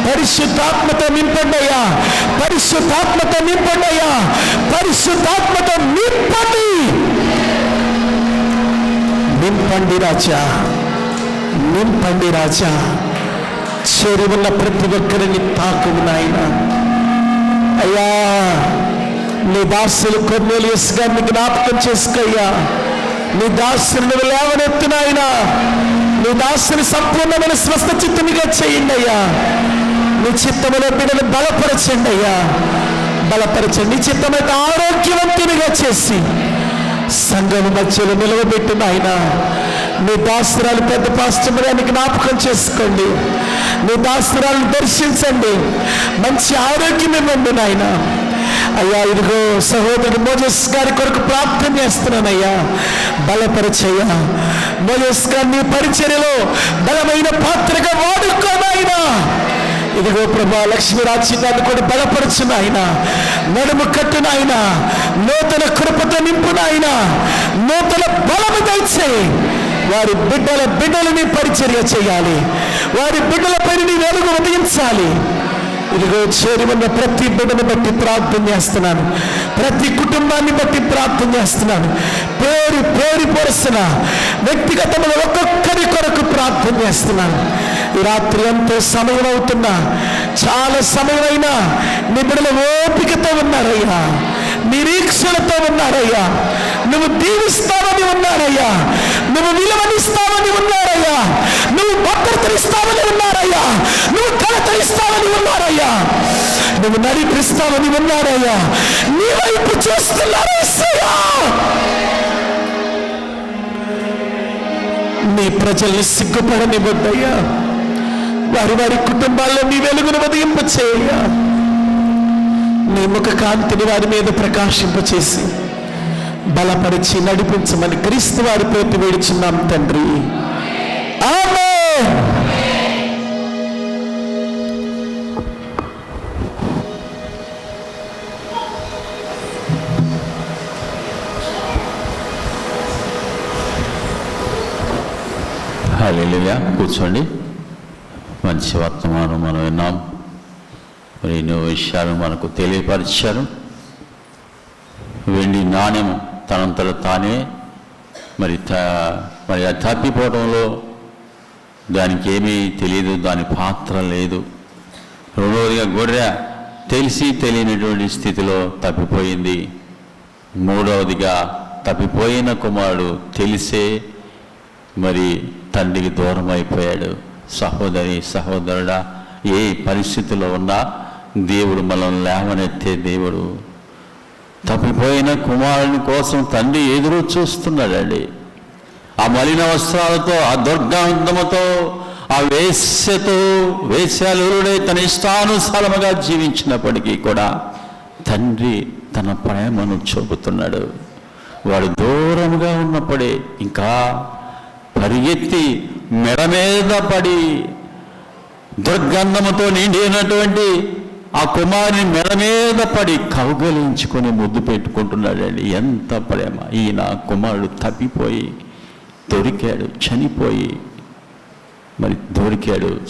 పరిశుద్ధాత్మతో నింపండి అయ్యా, పరిశుద్ధాత్మతో నింపండి అయ్యా, పరిశుద్ధాత్మతో నింపండి, నింపండి రాజా, నింపండి రాజా. చేరి ఉన్న ప్రతి ఒక్కరిని తాకుము నాయన. అయ్యా నీ దాసులు కొర్నేలియస్ గారిని జ్ఞాపకం చేసుకోయ్యా. నీ దాసుని లేవనెత్తు నాయన, నీ దాసుని సంపూర్ణమైన స్వస్థ చిత్తముగా చేయండి అయ్యా. నీ చిత్తములో బిడ్డను బలపరచండి అయ్యా, బలపరచండి. నీ చిత్తమైతే ఆరోగ్యవంతునిగా చేసి సంఘము మధ్యలో నిలవబెట్టు నాయన. నీ దాసురాలు పెద్ద పాస్టర్ని జ్ఞాపకం చేసుకోండి, నీ దాసురాలను దర్శించండి, మంచి ఆరోగ్యం ఇవ్వండి నాయన. అయ్యా ఇదిగో సహోదరుడు మోజెస్ గారి కొరకు ప్రార్థన చేస్తున్నానయ్యా, బలపరచయ్యా. మోజెస్ గారి నీ పరిచర్యలో బలమైన పాత్రగా వాడుకోనాయనా. ఇదిగో ప్రభా లక్ష్మీరాజు గారిని కూడా బలపరచు నాయన, నడుము కట్టు నాయన, నూతన కృపతో నింపు నాయన, నూతన బలము దయచేయి. వారి బిడ్డలని పరిచర్య చేయాలి, వారి బిడ్డల పైన నీ వెలుగు ఉదయించాలి. ఇదిగో చేరి ఉన్న ప్రతి బిడ్డను బట్టి ప్రార్థన చేస్తున్నాను, ప్రతి కుటుంబాన్ని బట్టి ప్రార్థన చేస్తున్నాను. పేరు పేరు పొరుస్తున్న వ్యక్తిగతంగా ఒక్కొక్కరి కొరకు ప్రార్థన చేస్తున్నాను. ఈ రాత్రి ఎంతో సమయం అవుతున్నా, చాలా సమయమైనా నీ బిడ్డలు ఓపికతో ఉన్నారయ్యా, నిరీక్షణతో ఉన్నారయ్యా. నువ్వు దీవిస్తావని ఉన్నారయ్యా, నువ్వు విలువనిస్తావని ఉన్నారయ్యా, నువ్వు భద్రతనిస్తావని ఉన్నారయ్యా, నువ్వు ఘనతనిస్తావని ఉన్నారయ్యా, నువ్వు నడిపిస్తావని ఉన్నారయ్యా. నీ వైపు చూస్తున్నారు యేసయ్యా. నీ ప్రజల్ని సిగ్గుపడనివ్వద్దయ్యా, వారి వారి కుటుంబాల్లో నీ వెలుగును ఉదయింపచేయ, నీ ముఖ కాంతిని వారి మీద ప్రకాశింపచేసి బలపరిచి నడిపించమని క్రీస్తు వారి పేరు వేడుచున్నాం తండ్రి. ఆమేన్. హల్లెలూయా. కూర్చోండి. మంచి వర్తమానం మనం విన్నాం. మరి ఎన్నో విషయాలు మనకు తెలియపరిచారు. వెండి నాణ్యం తనంతట తానే మరి అది తప్పిపోవడంలో దానికి ఏమీ తెలియదు, దాని పాత్ర లేదు. రెండవదిగా గొర్రె తెలిసి తెలియనటువంటి స్థితిలో తప్పిపోయింది. మూడవదిగా తప్పిపోయిన కుమారుడు తెలిసే మరి తండ్రికి దూరం అయిపోయాడు. సహోదరి సహోదరుడా, ఏ పరిస్థితిలో ఉన్నా దేవుడు మనల్ని లేవనెత్తే దేవుడు. తప్పిపోయిన కుమారుని కోసం తండ్రి ఎదురు చూస్తున్నాడండి. ఆ మలిన వస్త్రాలతో, ఆ దుర్గంధముతో, ఆ వేశ్యాలుడే తన ఇష్టానుసారముగా జీవించినప్పటికీ కూడా తండ్రి తన ప్రేమను చూపుతున్నాడు. వాడు దూరంగా ఉన్నప్పుడే ఇంకా పరిగెత్తి మెడ మీద పడి దుర్గంధముతో నిండినటువంటి ఆ కుమారుని మెడ మీద పడి కౌగలించుకొని ముద్దు పెట్టుకుంటున్నాడండి. ఎంత ప్రేమ! ఈయన కుమారుడు తప్పిపోయి దొరికాడు, చనిపోయి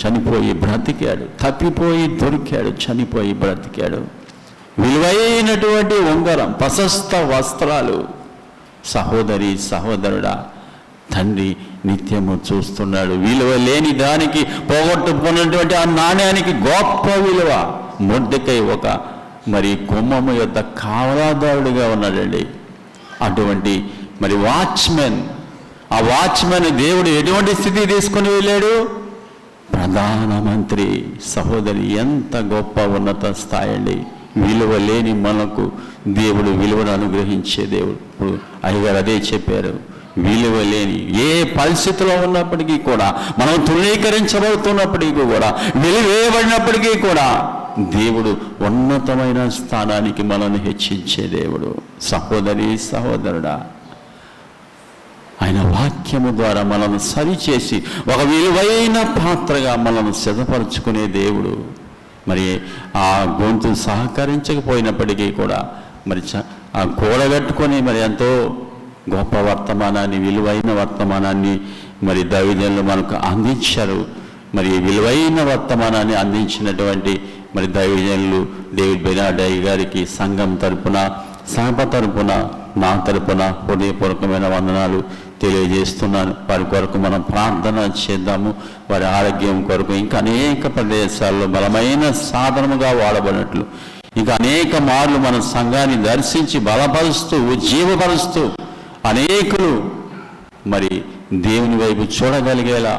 చనిపోయి బ్రతికాడు. తప్పిపోయి దొరికాడు, చనిపోయి బ్రతికాడు. విలువైనటువంటి ఉంగరం, ప్రశస్త వస్త్రాలు. సహోదరి సహోదరుడా, తండ్రి నిత్యము చూస్తున్నాడు. విలువ లేని దానికి, పోగొట్టుకున్నటువంటి ఆ నాణ్యానికి గొప్ప విలువ. మొర్దెకై ఒక మరి గుమ్మము యొక్క కావలాదారుడిగా ఉన్నాడండి. అటువంటి మరి వాచ్మెన్, ఆ వాచ్మెన్ దేవుడు ఎటువంటి స్థితి తీసుకుని వెళ్ళాడు? ప్రధానమంత్రి. సహోదరి, ఎంత గొప్ప ఉన్నత స్థాయి అండి. విలువ లేని మనకు దేవుడు విలువను అనుగ్రహించే దేవుడు. ఇప్పుడు అయ్యగారు అదే చెప్పారు. విలువ లేని ఏ పరిస్థితిలో ఉన్నప్పటికీ కూడా, మనం తృణీకరించబడుతున్నప్పటికీ కూడా, వెలివేయబడినప్పటికీ కూడా దేవుడు ఉన్నతమైన స్థానానికి మనల్ని హెచ్చించే దేవుడు. సహోదరి సహోదరుడా, ఆయన వాక్యము ద్వారా మనల్ని సరిచేసి ఒక విలువైన పాత్రగా మనల్ని సిద్ధపరచుకునే దేవుడు. మరి ఆ గొంతు సహకరించకపోయినప్పటికీ కూడా మరి ఆ కూడగట్టుకొని మరి ఎంతో గొప్ప వర్తమానాన్ని, విలువైన వర్తమానాన్ని మరి దైవజనులు మనకు అందించారు. మరి విలువైన వర్తమానాన్ని అందించినటువంటి మరి దైవజనులు డేవిడ్ బెనార్డ్ గారికి సంఘం తరపున, సభ తరపున, నా తరపున హృదయపూర్వకమైన వందనాలు తెలియజేస్తున్నాను. వారి కొరకు మనం ప్రార్థన చేద్దాము. వారి ఆరోగ్యం కొరకు ఇంకా అనేక ప్రదేశాల్లో బలమైన సాధనముగా వాడబడినట్లు ఇంకా అనేక మార్లు మన సంఘాన్ని దర్శించి బలపరుస్తూ, ఉజ్జీవపరుస్తూ అనేకులు మరి దేవుని వైపు చూడగలిగేలా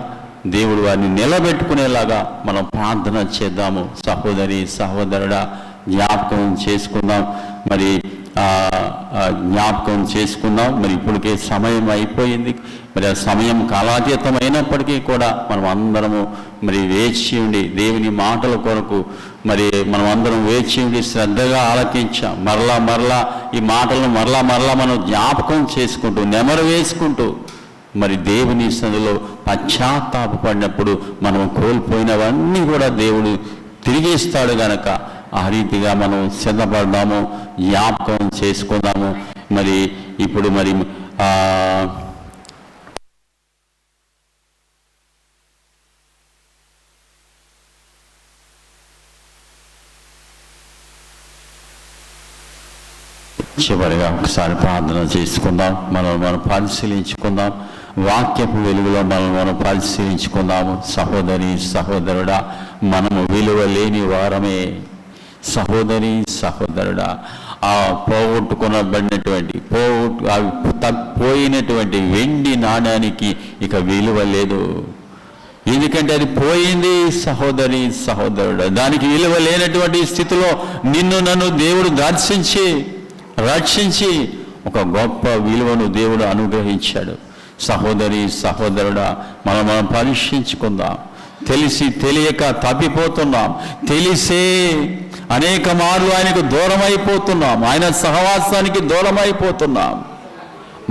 దేవుడు వారిని నిలబెట్టుకునేలాగా మనం ప్రార్థన చేద్దాము. సహోదరి సహోదరుడా, జ్ఞాపకం చేసుకుందాం. మరి జ్ఞాపకం చేసుకుందాం. మరి ఇప్పటికే సమయం అయిపోయింది. మరి ఆ సమయం కాలాతీతం అయినప్పటికీ కూడా మనం అందరము మరి వేచి ఉండి దేవుని మాటల కొరకు మరి మనం అందరం వేచి ఉండి శ్రద్ధగా ఆలకించాం. మరలా ఈ మాటలను మరలా మనం జ్ఞాపకం చేసుకుంటూ, నెమరు వేసుకుంటూ మరి దేవుని సన్నిధిలో పశ్చాత్తాపడినప్పుడు మనం కోల్పోయినవన్నీ కూడా దేవుడు తిరిగిస్తాడు గనక ఆ రీతిగా మనం సిద్ధపడదాము, జ్ఞాపకం చేసుకుందాము. మరి ఇప్పుడు మరి చివరిగా ఒకసారి ప్రార్థన చేసుకుందాం. మనం పరిశీలించుకుందాం. వాక్యపు వెలుగులో మనం పరిశీలించుకుందాము. సహోదరి సహోదరుడా, మనము విలువ లేని వారమే. సహోదరి సహోదరుడా, ఆ పోగొట్టుకునబడినటువంటి పోయినటువంటి వెండి నాణ్యానికి ఇక విలువ లేదు. ఎందుకంటే అది పోయింది. సహోదరి సహోదరుడా, దానికి విలువ లేనటువంటి స్థితిలో నన్ను దేవుడు దర్శించి రక్షించి ఒక గొప్ప విలువను దేవుడు అనుగ్రహించాడు. సహోదరి సహోదరుడా, మనం పరీక్షించుకుందాం. తెలిసి తెలియక తప్పిపోతున్నాం. తెలిసే అనేక మార్లు ఆయనకు దూరం అయిపోతున్నాం. ఆయన సహవాసానికి దూరం అయిపోతున్నాం.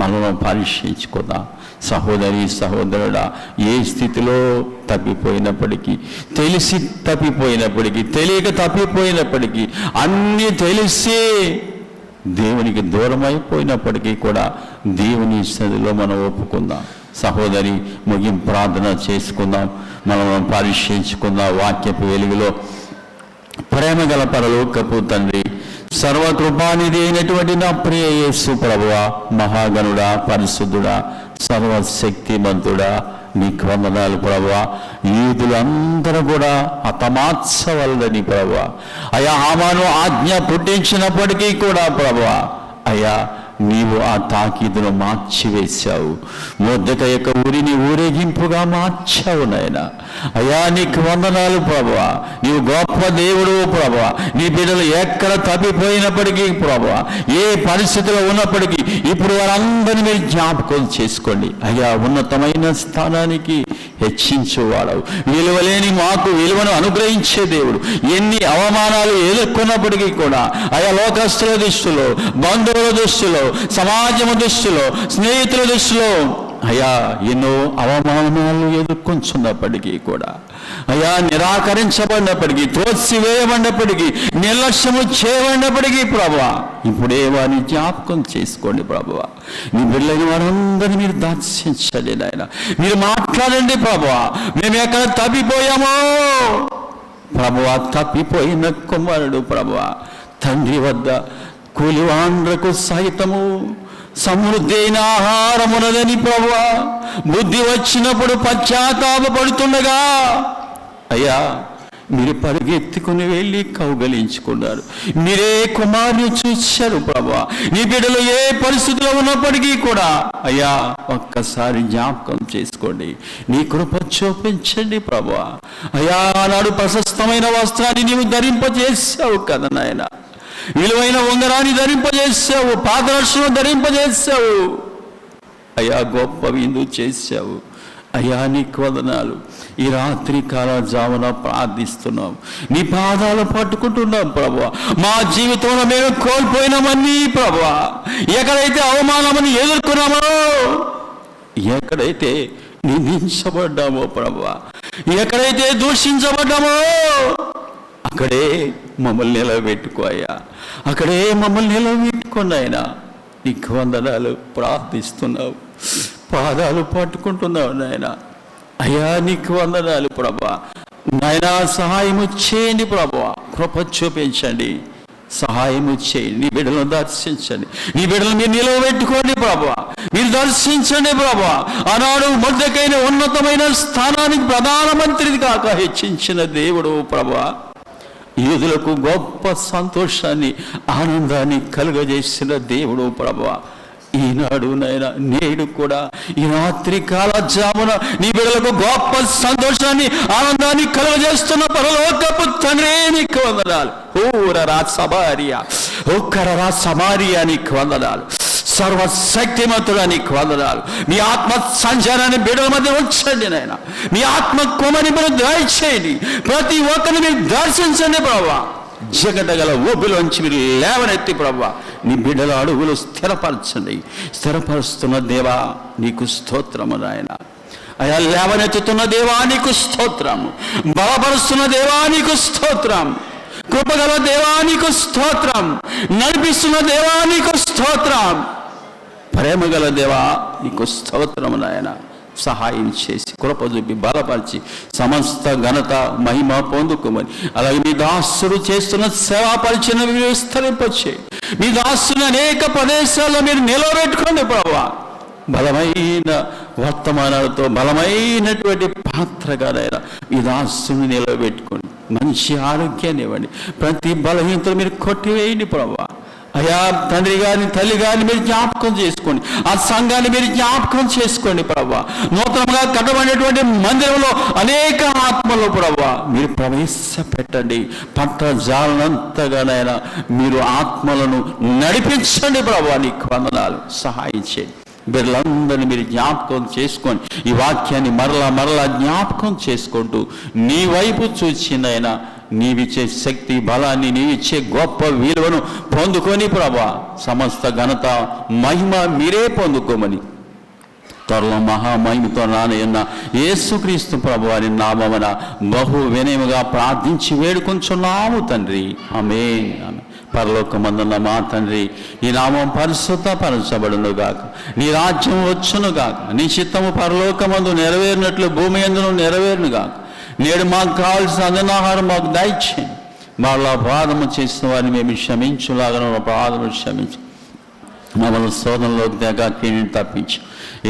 మనలో పరీక్షించుకుందాం. సహోదరి సహోదరుడా, ఏ స్థితిలో తప్పిపోయినప్పటికీ, తెలిసి తప్పిపోయినప్పటికీ, తెలియక తప్పిపోయినప్పటికీ, అన్నీ తెలిసి దేవునికి దూరం అయిపోయినప్పటికీ కూడా దేవుని సన్నిధిలో మనం ఒప్పుకుందాం. సహోదరి, ముగింపు ప్రార్థన చేసుకుందాం. మనం పరీక్షించుకుందాం. వాక్యపు వెలుగులో ప్రేమ గల పరలోకపు తండ్రి, సర్వకృపానిధి అయినటువంటి నా ప్రియ యేసు ప్రభువా, మహాగణుడా, పరిశుద్ధుడా, సర్వశక్తిమంతుడా, నీకు వందనాలు ప్రభువా. యూదులందరూ కూడా హతమార్చవలదని ప్రభువా, అయా హామాను ఆజ్ఞ పుట్టించినప్పటికీ కూడా ప్రభువా, అయా నీవు ఆ తాకీదును మార్చివేశావు. మొర్దెకై యొక్క ఊరిని ఊరేగింపుగా మార్చావు నాయన. అయా నీకు వందనాలు ప్రభువా. నీవు గొప్ప దేవుడు ప్రభువా. నీ బిడ్డలు ఎక్కడ తప్పిపోయినప్పటికీ ప్రభువా, ఏ పరిస్థితిలో ఉన్నప్పటికీ ఇప్పుడు వారందరినీ మీరు జ్ఞాపకం చేసుకోండి. అయ్యా, ఉన్నతమైన స్థానానికి హెచ్చించేవాడవు. విలువలేని మాకు విలువను అనుగ్రహించే దేవుడు. ఎన్ని అవమానాలు ఎదుర్కొన్నప్పటికీ కూడా అయా, లోకస్తుల దృష్టిలో, బంధువుల దృష్టిలో, సమాజము దృష్టిలో, స్నేహితుల దృష్టిలో అయా ఎన్నో అవమానాలు ఎదుర్కొంటున్నప్పటికీ కూడా అయా, నిరాకరించబడినప్పటికీ, త్రోసివేయబడినప్పటికీ, నిర్లక్ష్యము చేయబడినప్పటికీ ప్రభువా, ఇప్పుడే వారిని జ్ఞాపకం చేసుకోండి ప్రభువా. నీ బిడ్డలైన వారందరినీ మీరు దర్శించండి నాయన. మీరు మాట్లాడండి ప్రభువా. మేము ఎక్కడ తప్పిపోయామో ప్రభువా, తప్పిపోయిన కుమారుడు ప్రభువా, తండ్రి వద్ద కూలివాండ్రకు సైతము సమృద్ధి అయిన ఆహారమునదని ప్రభువా, బుద్ధి వచ్చినప్పుడు పశ్చాత్తాపపడుతుండగా అయ్యా మీరు పరిగెత్తుకుని వెళ్ళి కౌగలించుకున్నారు. మీరే కుమారుని చూశారు ప్రభువా. నీ బిడ్డలు ఏ పరిస్థితిలో ఉన్నప్పటికీ కూడా అయ్యా ఒక్కసారి జ్ఞాపకం చేసుకోండి. నీ కృప చూపించండి ప్రభువా. అయ్యా, నాడు ప్రశస్తమైన వస్త్రాన్ని నీవు ధరింపజేశావు కదా నాయన. విలువైన ఉంగరాన్ని ధరింపజేశావు, పాదరక్షను ధరింపజేశావు. అయ్యా, గొప్ప విందు చేశావు. అయ్యా, నీకు వందనాలు. ఈ రాత్రి కాల జామున ప్రార్థిస్తున్నాం, నీ పాదాలు పట్టుకుంటున్నాం ప్రభువా. మా జీవితంలో మేము కోల్పోయినామని ప్రభువా, ఎక్కడైతే అవమానమని ఎదుర్కొన్నామో, ఎక్కడైతే నిందించబడ్డామో ప్రభువా, ఎక్కడైతే దూషించబడ్డామో అక్కడే మమ్మల్ని నిలబెట్టుకో అయ్యా. అక్కడే మమ్మల్ని నిలబెట్టుకోండి ఆయన. నీకు వందనాలు. ప్రార్థిస్తున్నావు, పాదాలు పట్టుకుంటున్నావు నాయన. అయ్యా, నీకు వందనాలు ప్రభా. నాయన, సహాయము చేయండి ప్రభా. కృప చూపించండి, సహాయము చేయండి. నీ బిడ్డలను దర్శించండి. నీ బిడ్డలను మీరు నిలవబెట్టుకోండి ప్రభా. మీరు దర్శించండి ప్రభా. ఆనాడు మొర్దెకైన ఉన్నతమైన స్థానానికి ప్రధానమంత్రిది కాక హెచ్చించిన దేవుడు ప్రభా, యూదులకు గొప్ప సంతోషాన్ని, ఆనందాన్ని కలుగజేసిన దేవుడు ప్రభువా. ఈనాడు నాయన, నేడు కూడా ఈ రాత్రి కాల జామున నీ బిడ్డలకు గొప్ప సంతోషాన్ని, ఆనందాన్ని కలుగజేస్తున్న పరలోకపు తండ్రి నీకు వందనాలు. ఓరరా సమారియా, ఓకరరా సమారియా నీకు వందనాలు. సర్వశక్తిమంతుడా నీకు వందనాలు. మీ ఆత్మ సంచారాన్ని బిడ్డల మధ్య ఉంచండి నాయన. మీ ఆత్మ కొమ్మని మీరు దయచేయండి. ప్రతి ఒక్కరిని మీరు దర్శించండి ప్రభావ. జగడగల ఊపిలోంచి మీరు లేవనెత్తి ప్రభావ నీ బిడ్డల అడుగులు స్థిరపరచండి. స్థిరపరుస్తున్న దేవా నీకు స్తోత్రము నాయన. అయా, లేవనెత్తుతున్న దేవా నీకు స్తోత్రము. బలపరుస్తున్న దేవా నీకు స్తోత్రం. కృపగల దేవా నీకు స్తోత్రం. నడిపిస్తున్న దేవా నీకు స్తోత్రం. ప్రేమగల దేవా నీకు స్తోత్రము నాయన. సహాయం చేసి కృప చూపి బలపరిచి సమస్త ఘనత మహిమ పొందుకోమని, అలాగే మీ దాసుడు చేస్తున్న సేవా పరిచయం విస్తరింపచే. మీ దాసుని అనేక ప్రదేశాల్లో మీరు నిలబెట్టుకోండి ప్రభువా. బలమైన వర్తమానాలతో బలమైనటువంటి పాత్రగానైనా మీ దాసుని నిలబెట్టుకోండి. మంచి ఆరోగ్యాన్ని ఇవ్వండి. ప్రతి బలహీనతలు మీరు కొట్టివేయండి ప్రభువా. అయా, తండ్రి గారిని, తల్లి గారిని మీరు జ్ఞాపకం చేసుకోండి. ఆ సంఘాన్ని మీరు జ్ఞాపకం చేసుకోండి ప్రభువా. నూతనంగా కట్టబడినటువంటి మందిరంలో అనేక ఆత్మలు ప్రభువా మీరు ప్రవేశపెట్టండి. పట్టజాలనంతగానైనా మీరు ఆత్మలను నడిపించండి ప్రభువా. నీకు వందనాలు. సహాయం చేయండి. బిడ్డలందరినీ మీరు జ్ఞాపకం చేసుకొని ఈ వాక్యాన్ని మరలా జ్ఞాపకం చేసుకుంటూ నీ వైపు చూసిందైనా నీవిచ్చే శక్తి బలాన్ని నీవిచ్చే గొప్ప విలువను పొందుకొని ప్రభా సమస్త ఘనత మహిమ మీరే పొందుకోమని త్వరలో మహామహిమతో రానయ్యన్న యేసుక్రీస్తు ప్రభువారి నామమున బహు వినయముగా ప్రార్థించి వేడుకొంచున్నాము తండ్రి. ఆమేన్. పరలోకమందున్న మా తండ్రి, ఈ నామం పరిశుద్ధపరచబడునుగాక, నీ రాజ్యం వచ్చునుగాక, నీ చిత్తము పరలోకమందు నెరవేరినట్లు భూమి యందును నెరవేరునుగాక. నేడు మాకు కావాల్సిన అదనాహారం మాకు దయచేయండి. మాలో అపరాధము చేసిన వారిని మేము క్షమించులాగా అపరాధము క్షమించు. మమ్మల్ని శోధనలోకి తెగ తప్పించు.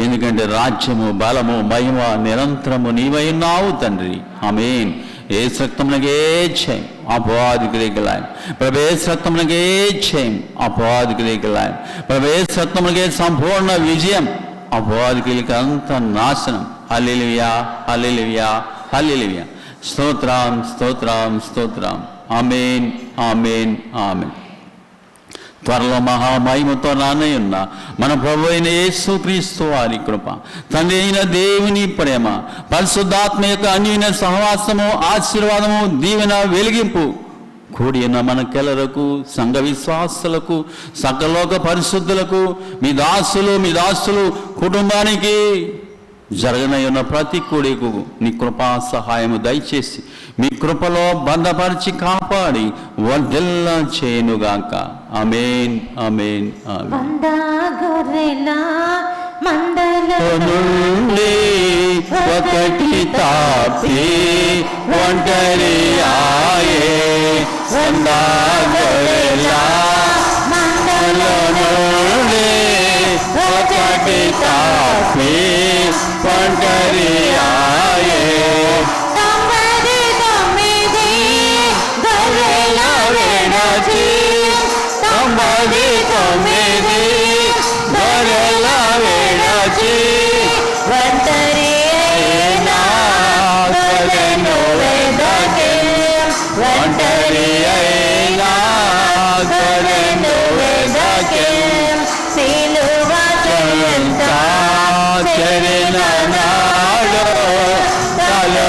ఎందుకంటే రాజ్యము బలము మహిమ నిరంతరము నీవై ఉన్నావు తండ్రి. ఆమేన్. ఏ రక్తమునకే జయం, అపవాదికులేకలాయం ప్రభు. ఏ రక్తమునకే జయం, అపవాదికులేకలాయం ప్రభు. ఏ రక్తమునకే సంపూర్ణ విజయం, అపవాదికులకి అంత నాశనం. హల్లెలూయా, హల్లెలూయా, హల్లెలూయా. స్తోత్రం, స్తోత్రం, స్తోత్రం. ఆమేన్, ఆమేన్, ఆమేన్. త్వరలో మహామహిమతో రానయ్యున్న మన ప్రభు అయిన యేసుక్రీస్తు వారి కృప, తండ్రి అయిన దేవుని ప్రేమ, పరిశుద్ధాత్మ యొక్క అన్యోన్య సహవాసము, ఆశీర్వాదము, దీవెన, వెలిగింపు కూడిన మనకెల్లరకు, సంఘ విశ్వాసులకు, సకలోక పరిశుద్ధులకు, మీ దాసులు కుటుంబానికి జరగనయ్యున్న ప్రతి కూడికు నీ కృపా సహాయము దయచేసి మీ కృపలో బంధపరిచి కాపాడి వర్ధిల్ల చేయనుగాక. ఆమేన్, ఆమేన్, ఆమేన్. నుండి ఒకటి తాపి ఒంటరి ఆయే, నుండి ఒకటి తాపి ఒంటరి ఆయే.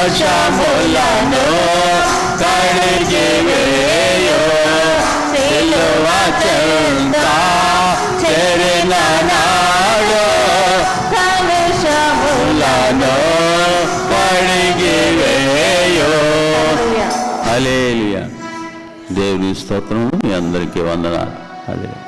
కలుషములను కడిగి వేయు, సిలువ చెంత చేరిన నాడు కలుషములను కడిగి వేయు. హల్లెలూయా. దేవుని స్తోత్రం. మీ అందరికీ వందనాలు. హల్లెలూయా.